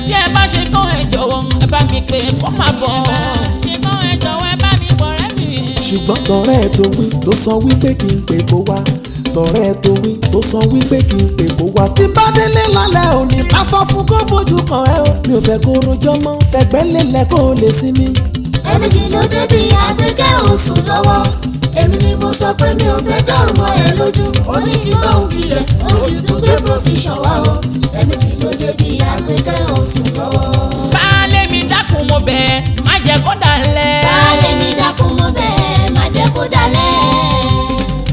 tí ẹ bá ṣetán ẹ jọ̀wọ́ ẹ bá mi pé kó máa bọ̀. ṣùgbọ́n tọ̀rẹ́ ẹ̀ tó wí tó sọ wípé kí n pè kó wá tọ̀rẹ́ tó wí tó sọ wípé kí n pè kó wá. tí bá délé lálẹ́ òní bá sọ fún kó fojú kan ẹ o. mi ò fẹ́ kó rojọ́ mọ́ fẹ̀gbẹ́ lélẹ̀ kó lè sinmi. ẹ̀mejì ló débi àgbékẹ́ òsùn lọ́wọ́ èmi ni mo sọ pé mi ò fẹ́ dàrú mọ́ ẹ lójú ó ní kí bá òun kíyẹ ó sì tún gbé provision wá o ẹ̀mejì ló débi àgbékẹ́ òsùn lọ́wọ́. baálé mi dákun mo bẹ̀ má jẹ́ kó dalẹ̀. baálé mi dákun mo bẹ̀ má jẹ́ kó dalẹ̀.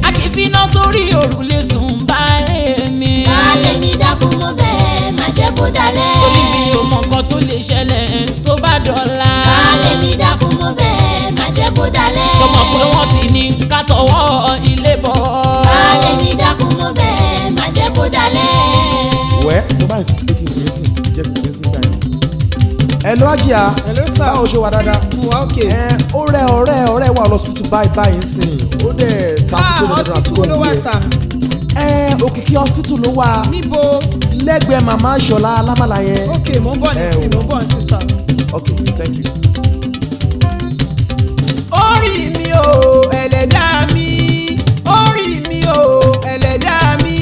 a kì í finá sórí òrùlé sùn baálé mi. baálé mi dákun mo bẹ̀ má jẹ́ kó dalẹ̀. torí mi ò mọ nǹkan tó lè ṣẹlẹ̀ tó bá dọ̀la. baálé mi dákun mo bẹ̀ má jẹ́ kó dalẹ̀. sọmọ pé wọ́n ti ní ká tọwọ́ ilé bọ̀. baálé mi dákun mo bẹ̀ má jẹ́ kó dalẹ̀. wẹ́ tó bá ìsìn pé kí n gbèsè jẹ́ kí n gbèsè gbà yẹn. ẹ lọ àjíà báwo ṣe wà dáadáa. ẹ ó rẹ ọ̀rẹ́ wà lọ́sibítù báyìí sìn ó dẹ̀ takú tó dandan àtúkọ̀ nìyẹn. ẹ òkìkí hospital ló wà. níbo. lẹ́gbẹ̀ẹ́ màmá ṣọlá alámàlà yẹn. ok mo ń bọ̀ nísìn mo ń bọ̀ nísìn sir. ok thank you. orí mi o ẹlẹ́dàá mi orí mi o ẹlẹ́dàá mi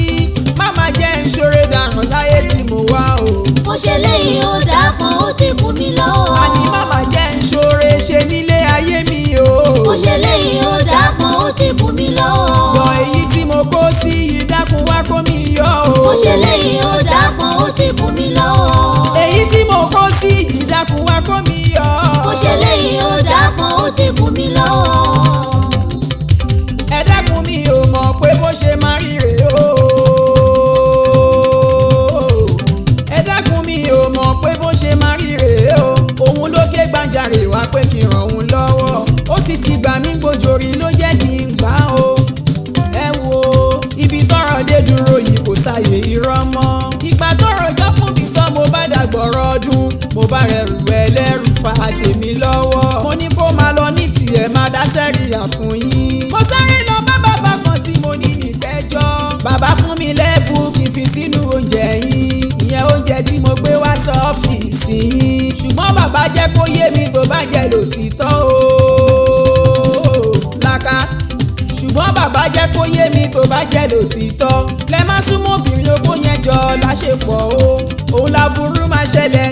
má má jẹ́ n ṣoore dànù láyé tí mo wá o. mo ṣe léyìí ó dàpọ̀ ó ti kù mí lọ́wọ́. àní má má jẹ́ n ṣoore ṣe nílé ayé mi o. mo ṣe léyìí ó dàpọ̀ ó ti kù mí lọ́wọ́. jọ èyí tí mo kó sí yìí dákun wá kó mi yọ o. mo ṣe léyìí ó dàpọ̀ ó ti kù mí lọ́wọ́. èyí tí mo kó sí yìí dákun wá kó mi yọ. mo ṣe léyìí ó dàpọ̀ ó ti kù mí lọ́wọ́. ẹ dákun mi ò mọ̀ pé bó ṣe máa rí rèé o. ẹ dákun mi ò mọ̀ pé bó ṣe máa rí rèé o. òun ló ké gbàjarè wá pé kí n ràn òun lọ́wọ́. ó sì ti gbà mí gbòjòrí ló jẹ́ kí n gbà o. ẹ wo ibi tọ́rọ̀ dé dúró yìí kò sáyè irọ́ mọ́. ìgbà tọ́rọ̀ jọ fún mi tán mo bá dàgbọ̀rọ̀ ọdún. mo bá rẹrù ẹlẹ́rù fa tèmi lọ́wọ́. mo ní kó máa lọ ní tiẹ̀ máa dá sẹ́ríyà fún yín. mo sáré lọ bá bàbá kan tí mo ní nígbẹ́jọ́. bàbá fún mi lẹ́bù kí n fi sínú oúnjẹ yín. ìyẹn oúnjẹ tí mo gbé wá sọ́fíìsì yín. ṣùgbọ́n bàbá jẹ́ kó yé mi tó bá jẹ́ lòtítọ́ o. làkà ṣùgbọ́n bàbá jẹ́ kó yé mi tó bá jẹ́ lòtítọ́. lẹ má súnmọ́ obìnrin okó yẹn jọ láṣepọ̀ o. òun láburú máa ṣẹlẹ̀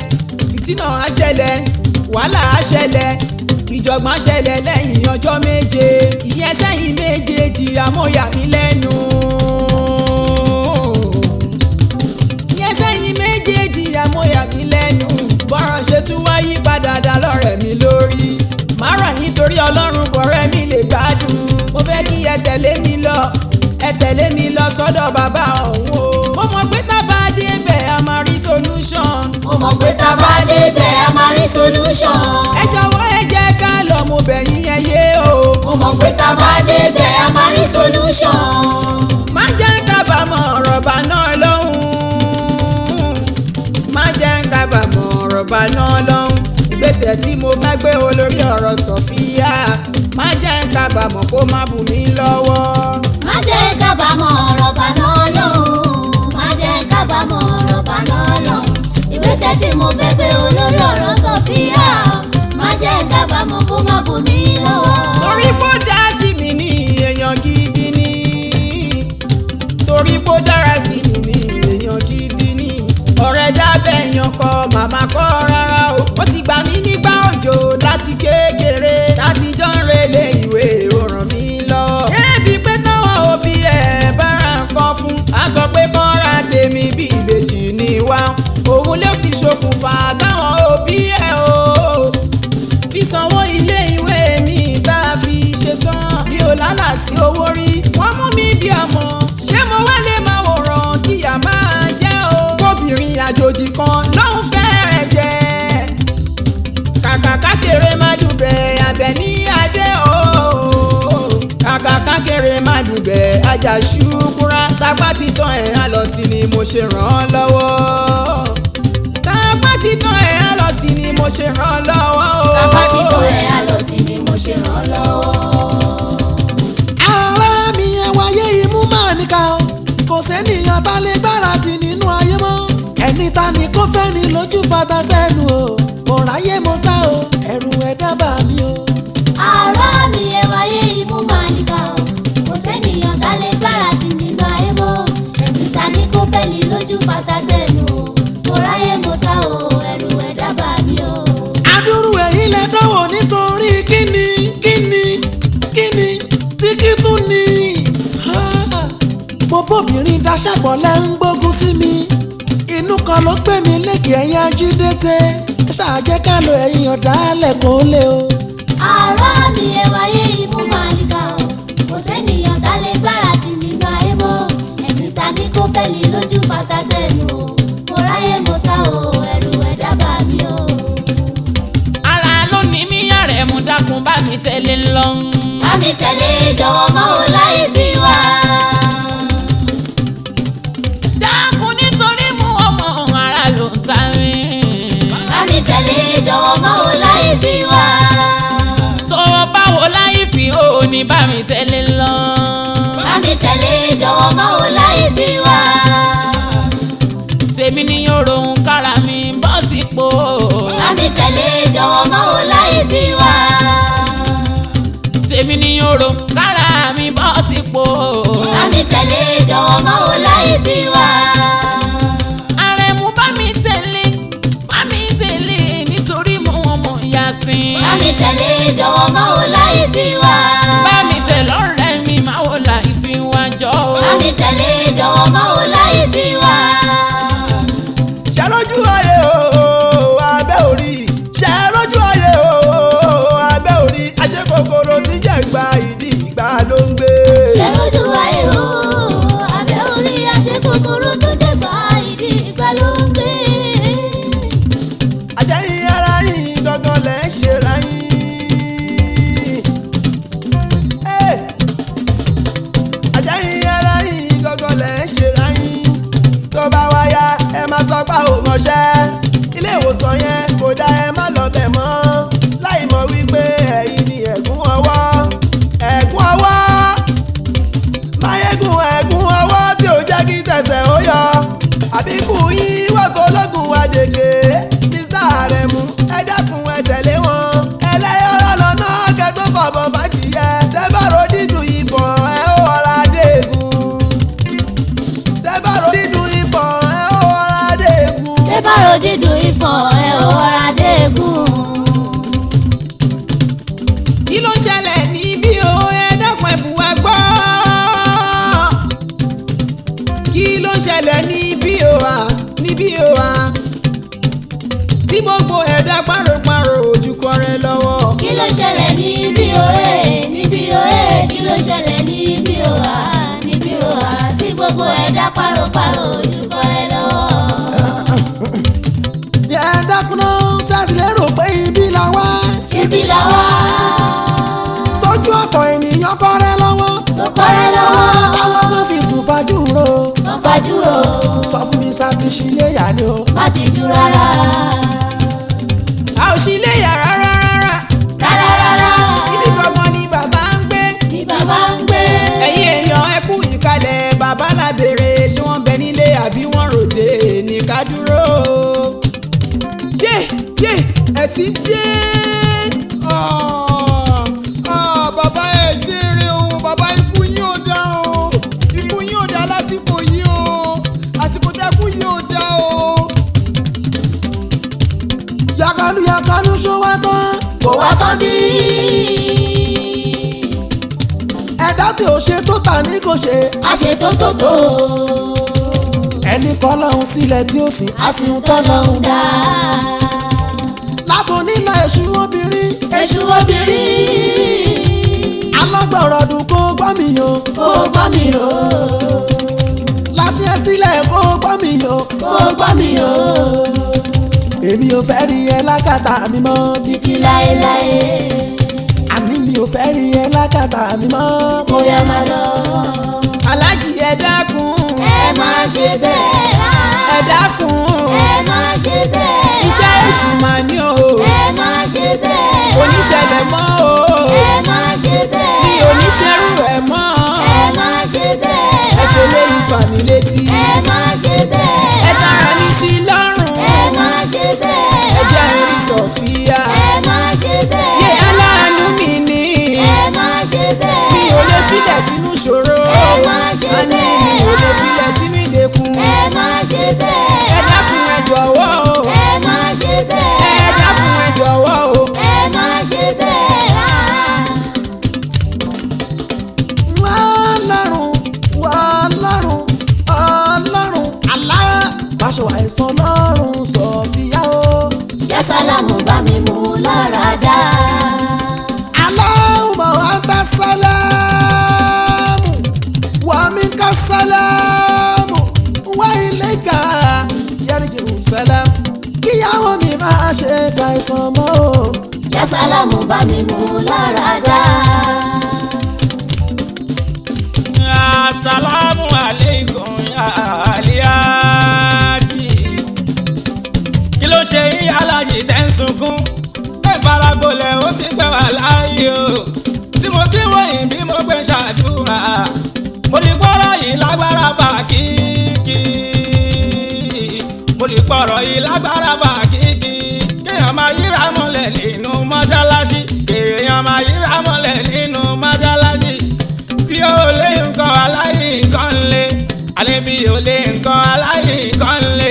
ìtìnà á ṣẹlẹ̀ wàhálà á ṣẹlẹ̀ ìjọ̀gbọ̀n á ṣẹlẹ̀ lẹ́yìn ọjọ́ méje. ìyẹn sẹ́yìn méjèèjì àmọ́yà mi lẹ́nu. ìyẹn sẹ́yìn méjèèjì àmọ́yà mi lẹ́nu. bọ́rọ̀ ṣe tún wá yí padà dá lọ́rẹ̀ mi lórí. má rọ̀ yín torí ọlọ́run kọ̀rẹ́ mi lè gbádùn. mo fẹ́ kí ẹ tẹ̀lé mi lọ sọ́dọ̀ bàbá ọ̀hún o. mo mọ̀ pé tá a bá débẹ̀ a máa rí solution. mo mọ̀ pé tá a bá débẹ̀ a máa rí solution. ẹ jọ̀wọ́ ẹ jẹ́ ká lọ mo bẹ̀ yín ẹ yé o. mo mọ̀ pé tá a bá débẹ̀ a máa rí solution. má jẹ́ kábàámọ̀ ọ̀rọ̀ bá náà lọ́hùn. má jẹ́ kábàámọ̀ ọ̀rọ̀ bá náà lọ́hùn. ìgbésẹ̀ tí mo fẹ́ gbé olórí ọ̀rọ̀ Sofia. má jẹ́ kábàámọ̀ kó má bù mí lọ́wọ́. má jẹ́ kábàámọ̀ ọ̀rọ̀ bá náà lọ́hùn. má jẹ́ kábàámọ̀ ọ̀rọ̀ bá náà lọ́hùn. ìgbésẹ̀ tí mo fẹ́ gbé olórí ọ̀rọ̀ Sofia. má jẹ́ kábàámọ̀ kó má bù mí lọ́wọ́. torí bó dá sí mi ní èèyàn gidi ni. torí bó dára sí mi ní èèyàn gidi ni. ọ̀rẹ́ dábẹ́ yan kọ màmá kọ́ rárá o. ó ti gbà mí nígbà òjò láti kékeré. láti jọ ń relé ìwé ó ràn mí lọ. ẹbí pé táwọn òbí ẹ̀ bá ra nǹkan fún. a sọ pé kán ra tèmi bí ìbejì ni wá. òun ló sì ṣokùnfà táwọn òbí ẹ̀ o. fi sanwó ilé ìwé mi tá a fi ṣetán. bí o lálà sí owó rí. wọ́n mú mi bí ọmọ. ṣé mo wá lè máa wòran kíyà máa jẹ́ o. kóbìnrin àjòjì kan lóun fẹ́rẹ̀ jẹ́. kàkà kákéré má dùbẹ̀ abẹ ní adé o. kàkà kákéré má dùbẹ̀ ajá ṣùkúrà. tápá ti tán ẹ̀ á lọ sí ni mo ṣe ràn án lọ́wọ́. tápá ti tán ẹ̀ á lọ sí ni mo ṣe ràn án lọ́wọ́ o. tápá ti tán ẹ̀ á lọ sí ni mo ṣe ràn án lọ́wọ́. ara mi ẹ wáyé imú máa níka o. kò sẹ́niyàn tá lè gbára tì nínú ayé mọ́. ẹni ta ni kò fẹ́ ni lójú fata sẹ́nu o. mo ráyé mo sá o ẹ̀rù ẹ̀ dábàá mi o. ara mi ẹ wáyé imú máa níkà o. kò sẹ́niyàn tá lè gbára tì nínú bàtà sẹ́nu o mo ráyè mo sá o ẹ̀rù ẹ̀dá bà mí o. adúrú èyí lẹ dánwò nítorí kíni tí kí tún ni. mo bóbìnrin daṣàpọ̀ lẹ́ ń gbógun sí mi inú kan ló gbé mi lékè ẹ̀yìn ajídété ṣáàjẹ́ ká lo ẹ̀yìn ọ̀dàlẹ̀ kó lé o. àárọ̀ mi ẹ wáyé imú màlíkà o kò sẹ́niyàn tá lè gbára tì nínú ayé mọ́ ẹ̀mí ta ní kó fẹ́ mi lójú bàtà sẹ́nu o mo ráyè mo sá o ẹ̀rù ẹ̀dá bà mí o. ara ló ní mí ààrẹ mú dákun bá mi tẹ̀lé lọ. bá mi tẹ̀lé jọ̀wọ́ mọ́ o láyé fi wá. dákun nítorí mú ọmọ ara ló ń ta mí. bá mi tẹ̀lé jọ̀wọ́ mọ́ o láyé fi wá. tó báwo láyé fi ó ní bá mi tẹ̀lé lọ. bá mi tẹ̀lé jọ̀wọ́ mọ́ o láyé fi wá. tèmi ní òròhùn kára mi bọ́ sípò. bá mi tẹ̀lé jọ̀wọ́ mọ́ o láyé fi wá. tèmi ní òròhùn kára mi bọ́ sípò. bá mi tẹ̀lé jọ̀wọ́ mọ́ o láyé fi wá. àrẹ̀mú bá mi tẹ̀lé nítorí mo ọmọ ìyá sí. bá mi tẹ̀lé jọ̀wọ́ mọ́ o láyé fi wá. bá mi tẹ̀lé ọ̀rẹ́ mi máa wò láì fi wá jọ. bá mi tẹ̀lé jọ̀wọ́ mọ́ o láyé fi wá. ṣe lójú ayé o abẹ́ orí ṣe lójú ayé o abẹ́ orí ajé kòkòrò tí jẹ́ gba ìdí ìgbà ló ń gbé. ṣe lójú ayé o abẹ́ orí àṣẹ kòkòrò tó jẹ́ gbà ìdí ìgbà ló ń gbé. àjẹyìn ara yìí gangan lẹ̀ ń ṣe ra yín. àjẹyìn ara yìí gangan lẹ̀ ń ṣe ra yín. tó bá wáyà ẹ máa sọ pé ò mọṣẹ́ ilé ìwòsàn yẹn kò dá ẹ má lọ bẹ̀ mọ́ láì mọ̀ wípé ẹ̀yin ni ẹ̀gún ọwọ́ máyégún ẹ̀gún ọwọ́ tí ò jẹ́ kí tẹ̀sẹ̀ ó yọ àbíkú yín wàásù ológun àdègè Mr. Aremu ẹ dákun ẹ tẹ̀lé wọn ẹlẹ́yọ̀rọ̀ lọ́nà kẹ́tọ́ fàbọ̀ bàjìyẹ tẹ́bàrò dídùn ìfọ̀ ẹ ó ọ̀rá dẹ́gun tẹ́bàrò dídùn ìfọ̀ ẹ ó ọ̀rá dẹ́gun. tẹ́bàrò dídùn ìfọ̀ ẹ ò rà dégùn. kí ló ṣẹlẹ̀ níbí o ẹ dákun ẹ̀bùn wa gbọ́. kí ló ṣẹlẹ̀ níbí o wa tí gbogbo ẹ̀dá pàrọ̀pàrọ̀ ojú kọrẹ lọ́wọ́. kí ló ṣẹlẹ̀ níbí òye kí ló ṣẹlẹ̀ níbí òhà tí gbogbo ẹ̀dá pàrọ̀pàrọ̀ ojú kọ́ ẹ lọ́wọ́. ẹ dákun náà sẹ́sì lérò pé ibi la wá. ibi la wá. tójú ọ̀pọ̀ ènìyàn kọ́rẹ́ lọ́wọ́. tó kọ́rẹ́ lọ́wọ́. táwọn kan sì tún fajúro. tó fajúro. sọ fún mi sáà ti ṣíléyà ni o. má ti jù rárá. a ò sí ilé yàrá rárá. rárá. ibi gbọ̀ngàn ni bàbá ń gbé. ní bàbá ń gbé. ẹ̀yin èèyàn ẹ kú ìkàlẹ̀ bàbá la béèrè tí wọ́n bẹ nílé àbí wọ́n ròde ní ká dúró. yé ẹ ti dé. bàbá ẹ ṣe eré o bàbá ikú yín ò dá o ikú yín ò dá lásìkò yìí o àsìkò tẹ́kù yín ò dá o. yàkàlù ṣó wá tán. kò wá tán bí. ẹ̀dá tí ò ṣe tó tà ní kò ṣe. àṣetótótó. ẹni kọ́ lọ́hún sílẹ̀ tí ó sìn. àsìntọ́ lọ́hùn dá. látòní lọ èṣù obìnrin. èṣù obìnrin. alágbọ̀rọ̀dùn kó gbọ́ mi yàn. kó gbọ́ mi o. láti ẹ sílẹ̀ kó gbọ́ mi yàn. kó gbọ́ mi o. èmi ò fẹ́ rí ẹ lákàtà mi mọ́ títí láéláé. àní mi ò fẹ́ rí ẹ lákàtà mi mọ́ kó yá máa lọ. aláàjì ẹ dákun. ẹ má ṣe bẹ́ẹ̀ rárá. ẹ dákun. ẹ má ṣe bẹ́ẹ̀ rárá. iṣẹ́ èṣù máa ní o. ẹ má ṣe bẹ́ẹ̀ rárá. oníṣẹ̀lẹ̀ mọ́ o. ẹ má ṣe bẹ́ẹ̀ rárá. mi ò ní ṣerú ẹ̀ mọ́. ẹ má ṣe bẹ́ẹ̀ rárá. ẹ ṣe léyìí fà mí létí. ẹ má ṣe bẹ́ẹ̀ ẹ rárá. dára mi sí lọ́rùn. ẹ má ṣe bẹ́ẹ̀ ẹ rárá. jẹ́ irin Sọ̀fíà. ẹ má ṣe bẹ́ẹ̀ yé rárá. aláàánú mi ni. ẹ má ṣe bẹ́ẹ̀ mi ò lè rárá. filẹ̀ sínú ṣòro. ẹ má ṣe a ní mi ò lè filẹ̀ sínú ìdẹ̀kùn. ẹ má ṣe ṣàìsàn lọ́rùn Sọ̀fíà o. yá sálámù bá mi mú lára dá. Allahumma anta salamu wa minka salamu wa ilayka yarji'u salam. kíyàwó mi máa ṣe ṣàìsàn mọ́ o. yá sálámù bá mi mú lára dá. Assalamu alaikum ya aliyaji. Kí ló ṣe yín alájì tẹ́ ń sunkún? Ẹ faragbolẹ̀ ó ti gbẹ wà láàyè o. Tí mo ti wọ̀nyí bí mo gbé ṣàdúrà. Mo ní gbọ́rọ̀ yìí lágbára bá kíkì. Mo ní gbọ́rọ̀ yìí lágbára bá kíkì. Kéèyàn máa yíra mọ́lẹ̀ nínú mọ́ṣáláṣí. Kéèyàn máa yíra mọ́lẹ̀ nínú mọ́ṣáláṣí. Bí o lè nǹkan aláì nǹkan lé, àlẹ́ bí o lè nǹkan aláì nǹkan lé.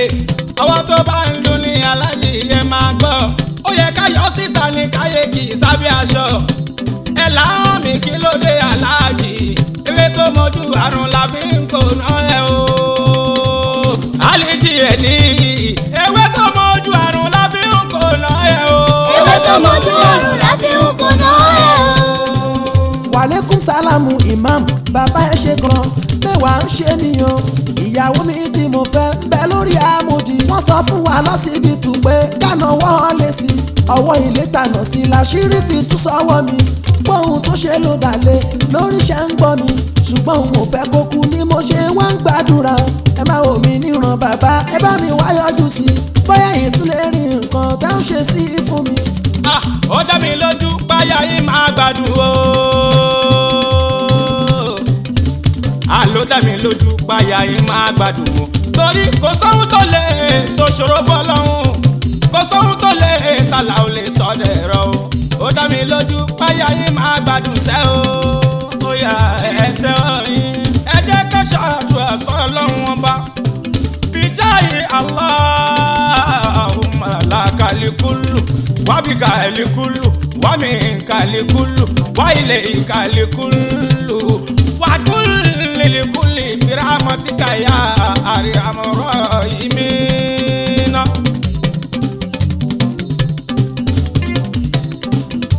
Ọwọ́ tó bá ń dún ní alájì yẹn máa gbọ́. Ó yẹ ká yọ síta ní káyé kì í sábẹ́ aṣọ. Ẹ láwọn mi kí ló dé aláàjì. Ewé tó mọjú àrùn la fi ń kó ná ẹ o. Àlejì ẹ̀ ní ewé tó mọjú àrùn la fi ń kó ná ẹ o. ewé tó mọjú àrùn la fi ń kó ná ẹ o. wàlékún sálámù imam bàbá ẹ ṣe gan mẹ́wàá ń ṣe mí o. ìyàwó mi tí mo fẹ́ bẹ́ lórí àmòdì. wọ́n sọ fún wa lọ́sibítù pé dáná wọ́n lè sí. ọwọ́ ilé tànà sí làṣírí fi tú sọ́wọ́ mi. gbóhùn tó ṣe ló dàlẹ́ lórí ṣe ń gbọ́ mi. ṣùgbọ́n òun ò fẹ́ kó kú ni mo ṣe wá ń gbàdúrà. ẹ má wò mí níran bàbá ẹ bá mi wá yọjú sí i. bóyá yìí tún lè rí nǹkan tá ń ṣe sí i fún mi. Ó dá mi lójú páyà yìí máa gbádùn o. Ló dá mi lójú páyà yìí máa gbádùn o. Torí kò sóhun tó lè tó ṣòro fọlọ́hún. Kò sóhun tó lè tàlà ò lè sọ dẹ̀rọ o. Ó dá mi lójú páyà yìí máa gbádùn sẹ́ o. Ó yá ẹ tẹ́ ọ yín. Ẹ jẹ́ ká ṣàdúrà sọ́lọ́run ọba. Bijayi Allahumma lakal kullu wa bikal kullu wa minkal kullu wa ilaykal kullu wa kulli kulli bi rahmatika ya arhamar rahimin.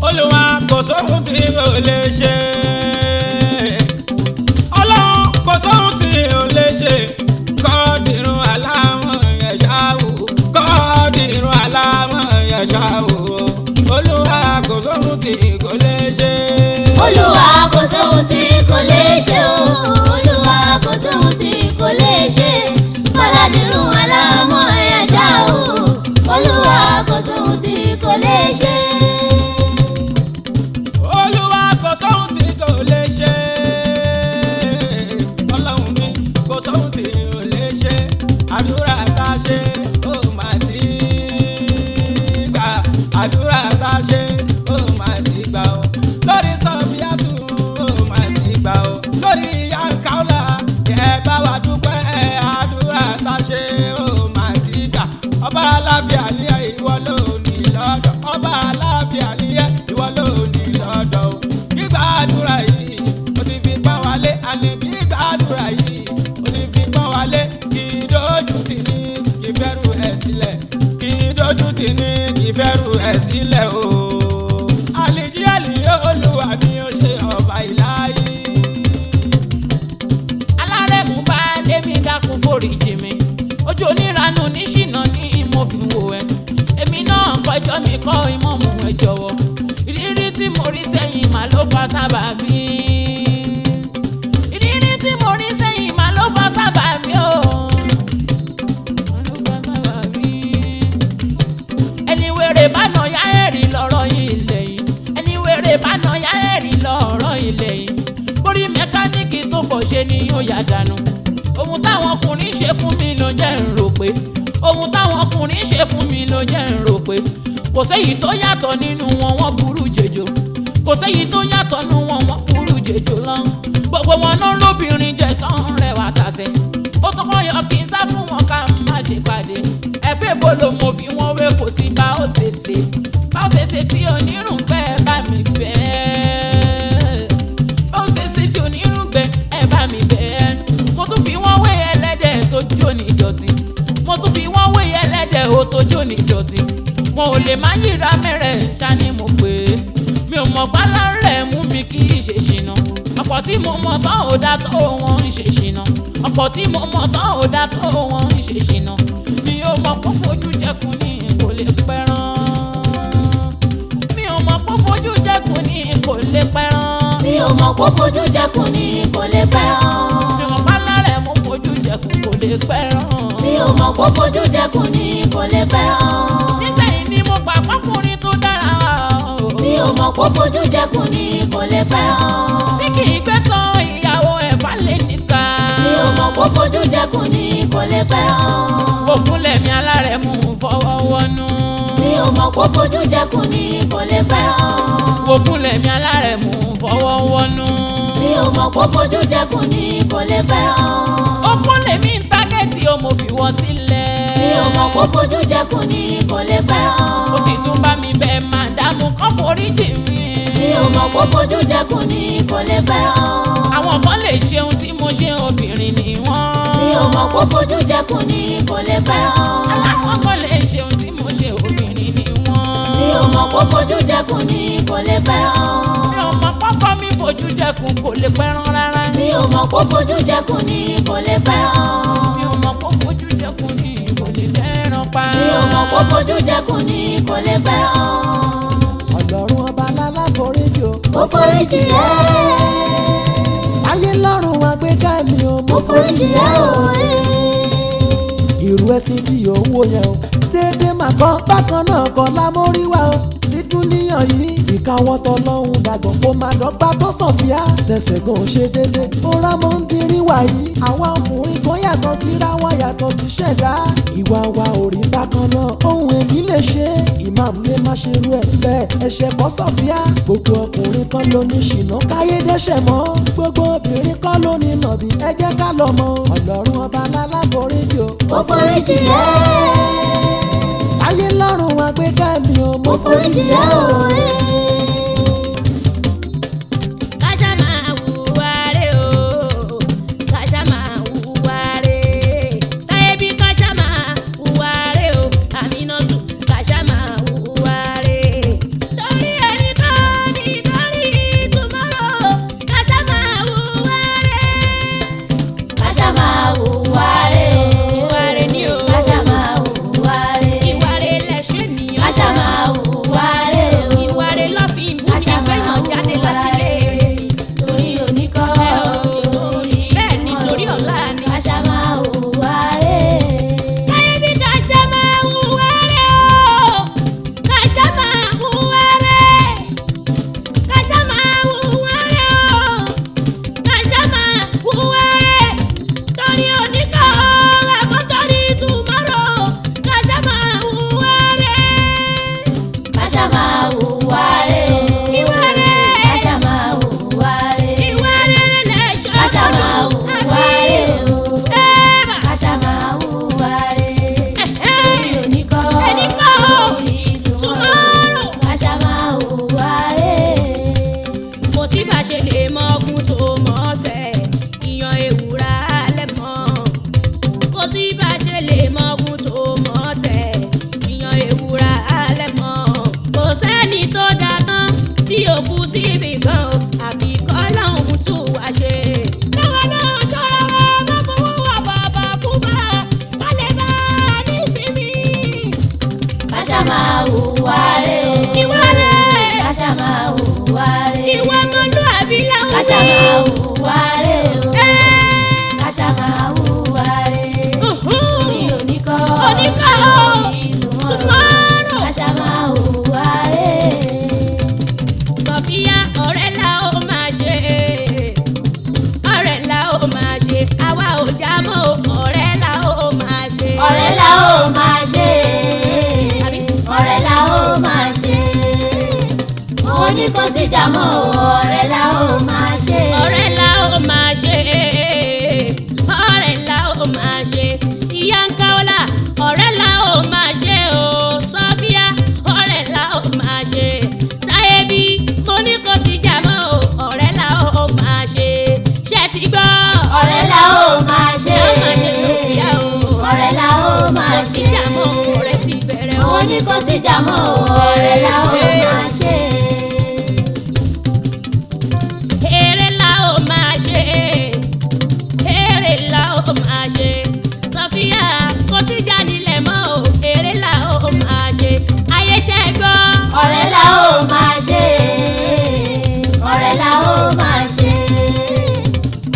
Olúwa kò sóhun tí o lè ṣe. Ọlọ́run kò sóhun tí o lè ṣe. Kọ́dìrún aláwọ̀ yẹ̀ṣáwò. Kọ́dìrún aláwọ̀ yẹ̀ṣáwò. Olúwa kò sóhun tí kò lè ṣe. Olúwa kò sóhun tí kò lè ṣe o. Olúwa kò sóhun tí kò lè ṣe. Kọ́dìrún aláwọ̀ yẹ̀ṣáwò. Olúwa kò sóhun tí kò lè ṣe. Olúwa kò sóhun tí kò lè ṣe. Ọlọ́run mi kò sóhun tí ò lè ṣe. Àdúrà tá a ṣe ó máa ti gbà. Àdúrà tá a ṣe ó máa ti gbà o. Lórí Sọ̀fíàtù ó máa ti gbà o. Lórí Yankaula ẹ bá wa dúpẹ́. Àdúrà tá a ṣe ó máa ti gbà. Ọba alábíà ní ìwọ ló ní lọ́dọ̀. Ọba alábíà ní ìwọ ló ní lọ́dọ̀ o. Gbígbà àdúrà yìí ó ti fi pọ́n wálé. Àní gbígbà àdúrà yìí ó ti fi pọ́n wálé. Kì í dójú tì ní kì í fẹ́rù ẹ̀ sílẹ̀. Kì í dójú tì ní kì í fẹ́rù ẹ̀ sílẹ̀ o. Àlìjí àlìyé Olúwa mi ó ṣe ọba ìláyé. alárẹ̀mú bá lémi dákun foríjì mi. ojú oníranú níṣìnà ní mo fi wò ẹ́. èmi náà kọjọ́ mi kọ́ ìmọ̀mù ẹ jọ̀wọ́. ìrírí tí mo rí sẹ́yìn mà ló fa sábàbí. ìrírí tí mo rí sẹ́yìn mà ló fa sábàbí o. Ló fa sábàbí. ẹni wèrè bá nà yá ẹ̀rí lọ́rọ̀ ilẹ̀ yìí. ẹni wèrè bá nà yá ẹ̀rí lọ́rọ̀ ilẹ̀ yìí. borí mẹkáníìkì tó bọ̀ ṣe ni yóò yá dànù. ohun táwọn ọkùnrin ṣe fún mi ló jẹ́ ń rò pé. ohun táwọn ọkùnrin ṣe fún mi ló jẹ́ ń rò pé. kò séyìí tó yàtọ̀ nínú wọn wọ́n burú jèjò. kò séyìí tó yàtọ̀ nínú wọn wọ́n burú jèjò lọ. gbogbo wọn náà lóbìnrin jẹ tán rẹwà tàṣẹ. ó tún kọ́ yọ kí n sá fún wọn ká má ṣe pàdé. ẹ̀fẹ́ bolo mo fi wọn wé kò sí bá ó ṣe ṣe. bá ó ṣe ṣe tí onírùn bẹ́ẹ̀ bá mi bẹ́ẹ̀. bá ó ṣe ṣe tí onírùn bẹ́ẹ̀ bá mi bẹ́ẹ̀. mo tún fi wọn wé ẹlẹ́dẹ̀ tó jó ní ìdọ̀tí. mo tún fi wọn ẹlẹ́dẹ̀ ó tójú ní ìdọ̀tí wọn ò lè má yíra mẹ́rẹ̀ ṣáni mo pè é mi ò mọ̀ pálá rẹ̀ mú mi kí í ṣe ṣìnà ọ̀pọ̀ tí mo mọ̀ tán ò dá tó wọn ń ṣe ṣìnà ọ̀pọ̀ tí mo mọ̀ tán ò dá tó wọn ń ṣe ṣìnà mi ò mọ̀ kó fojú jẹkùn ní kò lè pẹ́ràn mi ò mọ̀ kó fojú jẹkùn ní kò lè pẹ́ràn mi ò mọ̀ kó fojú jẹkùn ní kò lè pẹ́ràn mi ò mọ̀ pálá rẹ̀ mú fojú jẹkùn kò lè pẹ́ràn mi ò mọ̀ kó fojú jẹkùn ní kò lè pẹ́ràn nísẹ̀yìn ni mo pa pákùnrin tó dára mi ò mọ̀ kó fojú jẹkùn ní kò lè pẹ́ràn tí kì í gbé tán ìyàwó ẹ̀ bá lè níta mi ò mọ̀ kó fojú jẹkùn ní kò lè pẹ́ràn ògúnlẹ̀mí alárẹ̀mú fọwọ́ wọnú mi ò mọ̀ kó fojú jẹkùn ní kò lè pẹ́ràn ògúnlẹ̀mí alárẹ̀mú fọwọ́ wọnú mi ò mọ̀ kó fojú jẹkùn ní kò lè pẹ́ràn ògúnlẹ̀mí ń tágẹ́tì ó mo fi wọ́n sílẹ̀ mi ò mọ̀ kó fojú jẹkùn ní kò lè pẹ́ràn ó sì tún bá mi bẹ́ẹ̀ màdámù kán foríjì mi mi ò mọ̀ kó fojú jẹkùn ní kò lè pẹ́ràn àwọn kan lè ṣe ohun tí mo ṣe obìnrin ni wọ́n mi ò mọ̀ kó fojú jẹkùn ní kò lè pẹ́ràn àwọn kan lè ṣe ohun tí mo ṣe obìnrin ni wọ́n mi ò mọ̀ kó fojú jẹkùn ní kò lè pẹ́ràn mi ò mọ̀ kọ́kọ́ mi fojú jẹkùn kò lè pẹ́ràn rárá mi ò mọ̀ kó fojú jẹkùn ní kò lè pẹ́ràn mi ò mọ̀ kó fojú jẹkùn ní kò lè dẹ́ràn pa mi ò mọ̀ kó fojú jẹkùn ní kò lè pẹ́ràn ọlọ́run ọba lálá foríjì o mo foríjì ẹ́ ayé lọ́run àgbéká mi o mo foríjì ẹ́ o irú ẹ̀sìn tí ò ń wò yẹn o déédéé mà kọ́ bákan náà kọ́ lámórí wa o sí dúníyàn yìí ìkáwọ́ tọ́lọ́hún dàgbọ̀n kó máa dọ́gba tó sàn fíà tẹ̀sẹ̀ gan ò ṣe déédéé ó rámọ́ ń dirí wà yìí àwa ọkùnrin kan yàtọ̀ síra wọn yàtọ̀ sí ṣẹ̀dá ìwà wa ò rí bákan náà ohun èmi lè ṣe imam lè má ṣe irú ẹ̀ bẹ́ẹ̀ ẹ̀ṣẹ̀ kọ́ sọ̀fíà gbogbo ọkùnrin kan ló ní ṣìnà káyé dẹ́ṣẹ̀ mọ́ gbogbo obìnrin kan ló ní nàbí ẹ jẹ́ ká lọ mọ̀ ọlọ́run ọba lálá foríjì o mo foríjì ẹ́ ayé lọ́run àgbéká mi o mo foríjì ẹ́ o káṣá máa hùwà rẹ̀ o káṣá máa hùwà rẹ̀ táyé bí káṣá máa hùwà rẹ̀ o Àmínátù káṣá máa hùwà rẹ̀ torí ẹni tó nítorí tomorrow káṣá máa hùwà rẹ̀ káṣá máa hùwà rẹ̀ hùwà rẹ̀ ni o káṣá máa hùwà rẹ̀ ìwà rẹ̀ lẹ̀ṣẹ̀ nìyàn káṣá máa hùwà rẹ̀ ìwà rẹ̀ lọ́fì ń bú ní káṣá máa gbẹ̀yàn jáde hùwà láti lé rẹ̀ torí oníkọ́ torí bẹ́ẹ̀ ni torí ọ̀la ni. káṣá máa hùwà rẹ̀. Táyé bí káṣá máa hùwà rẹ̀ o káṣá máa hùwà rẹ̀ káṣá máa hùwà rẹ̀ o káṣá máa hùwà rẹ̀ torí oníkọ́ àmọ́ torí tomorrow káṣá máa hùwà rẹ̀. káṣá máa hùwà rẹ̀ Ìwà rẹ̀ káṣá máa hùwà rẹ̀ ìwà rere lẹ̀ṣọ́ káṣá máa hùwà rẹ̀ ẹ̀bà káṣá máa hùwà rẹ̀ torí oníkọ́ ẹnìkọ́ torí tomorrow. káṣá máa hùwà rẹ̀. Kò sí bá ṣe lè mọ ọkùn tó mọ̀ tẹ̀ ìyan ewúrà lẹ́mọ̀. Kò sí bá ṣe lè mọ ọkùn tó mọ̀ tẹ̀ ìyan ewúrà lẹ́mọ̀. Kò sẹ́ni tó dá tán tí ó kú síbi kan o àbí kọ́ lọ́hùn tún wá ṣe. Káwa náà ṣọ́ra wa má fowó wà bàbá kú bá ká lè bá a nísìmí. káṣá máa hùwà rẹ̀ Ìwà rẹ̀ káṣá máa hùwà rẹ̀ ìwà ọmọlúwàbí láwọn káṣá máa hùwà rẹ̀ Ẹ́ẹ̀. káṣá máa hùwà rẹ̀ torí oníkọ́ Oníkọ́ torí tomorrow. káṣá máa hùwà rẹ̀. Sọ̀fíà ọ̀rẹ́ la ó máa ṣe ọ̀rẹ́ la ó máa ṣe àwa ò já mọ́ o, ọ̀rẹ́ la ó máa ṣe. ọ̀rẹ́ la ó máa ṣe Àbí? ọ̀rẹ́ la ó máa ṣe mo ní kó sì jà mọ́ o, ọ̀rẹ́ la ó máa ṣe ọ̀rẹ́ la ó máa ṣe ọ̀rẹ́ la ó máa ṣe ìyá ń káwọ́lá ọ̀rẹ́ la ó máa ṣe o Sọ̀fíà ọ̀rẹ́ la ó máa ṣe táyé bí mo ní kó sì jà mọ́ o, ọ̀rẹ́ la ó máa ṣe ṣé ti gbọ́ ọ̀rẹ́ la ó máa ṣe Sọ̀fíà o ọ̀rẹ́ la ó máa kò ṣe sí jà mọ́ o, ọ̀rẹ́ kò sí jà mọ́ ọ̀rẹ́ la ó máa ṣe. Eré la ó máa ṣe, eré la ó máa ṣe. Sofia kò sí jà nílẹ̀ mọ́ o, eré la ó máa ṣe. Ayé ṣẹ́ gbọ́. ọ̀rẹ́ la ó máa ṣe, ọ̀rẹ́ la ó máa ṣe.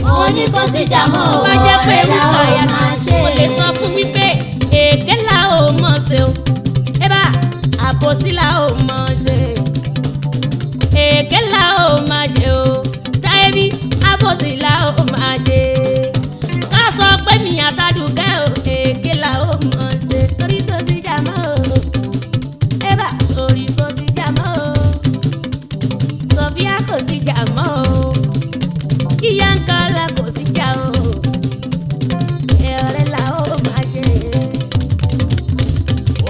mo ní kò sí jà mọ́ Ó bá jẹ́ pé ọ̀rẹ́ la ó Rúkàyà máa ṣe. kò lè sọ fún mi pé èké la ó mọ̀ ṣe o. Ébà àbòsí la ó mọ̀ ṣe. Èké la ó máa ṣe o. Táyébí àbòsí la ó máa ṣe. Ká sọ pé mi àtàdùkẹ́ o, èké la ó mọ̀ ṣe. Torí kò sí jà mọ́ o. Ébà torí kò sí jà mọ́ o. Sofia kò sí jà mọ́ o. Ìyá ń kọ́lá kò sí jà o. Ọ̀rẹ́ la ó máa ṣe.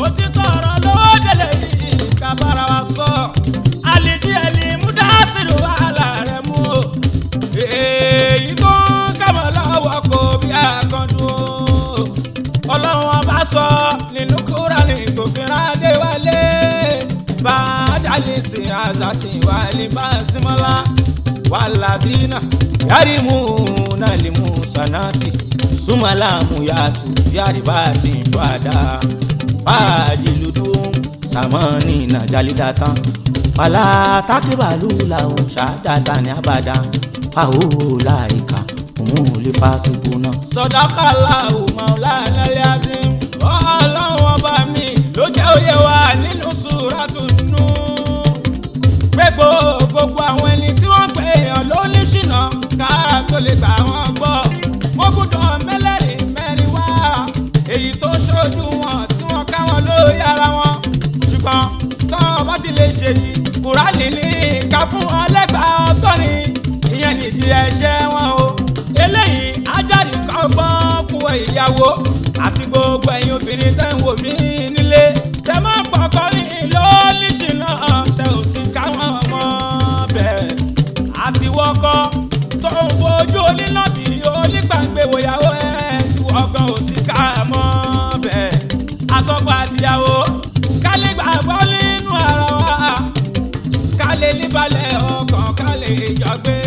ó ti tọrọ lówó délé yìí ká bára wa sọ àlejò ẹni múdásírò wàhálà rẹ mú o èyí tó ń kámọ́ lọ́wọ́ kò bí àkàndùn o ọlọ́run ọba sọ nínú Kúránì tó fi rádé wálé bá dálé sí àzàtì wálé bá símọ́lá wàlàzínà yàrìmú nàlìmú sànàtì súnmọ́lámù yàtù yàrìbàtì ìfọ̀dà fàájìlúdùn sàmọ́nì nàjálídàtà fàlà tákìbàlù làwọn ṣàdàtà ní àbàdà àhóòláìka òmùlé fásitì náà. sọdọ́kàlà òmàlànà yàtìm ọlọ́run ọba mi ló jẹ́ òye wa nínú Sūratun Nūr pé gbogbo àwọn ẹni tí wọ́n pè èèyàn ló ní ṣìnà ká tó lè gbà wọ́n gbọ́ wọ́n gbọ́dọ̀ mẹ́lẹ́rìí mẹ́rin wá èyí tó ṣojú wọn tí wọ́n ká wọn lórí ara wọn ṣùgbọ́n tọ́ bá ti lè ṣe yìí Kùránì ní ká fún wọn lẹ́gbàá ọgọ́rin ìyẹn nìdí ẹ̀ṣẹ̀ wọn o eléyìí ajáde kan gbọ́ fún ìyàwó àti gbogbo ẹ̀yin obìnrin tẹ́ ń wò mí nílé tẹ́ máa ń pọ̀kọ́ ní lórí ṣìnà tẹ́ ò sí káwọn ọmọ bẹ́ẹ̀ àti wọ́kọ́ tó ń fojú onílọ́bì onígbàgbé wòyàwó ẹ̀ tí wọ́gbọ́n ò sí ká mọ́ bẹ́ẹ̀ àtọ́kọ àtìyàwó ká lè gbàgbọ́ nínú ara wa ká lè níbalẹ̀ ọkàn ká lè jọ gbé.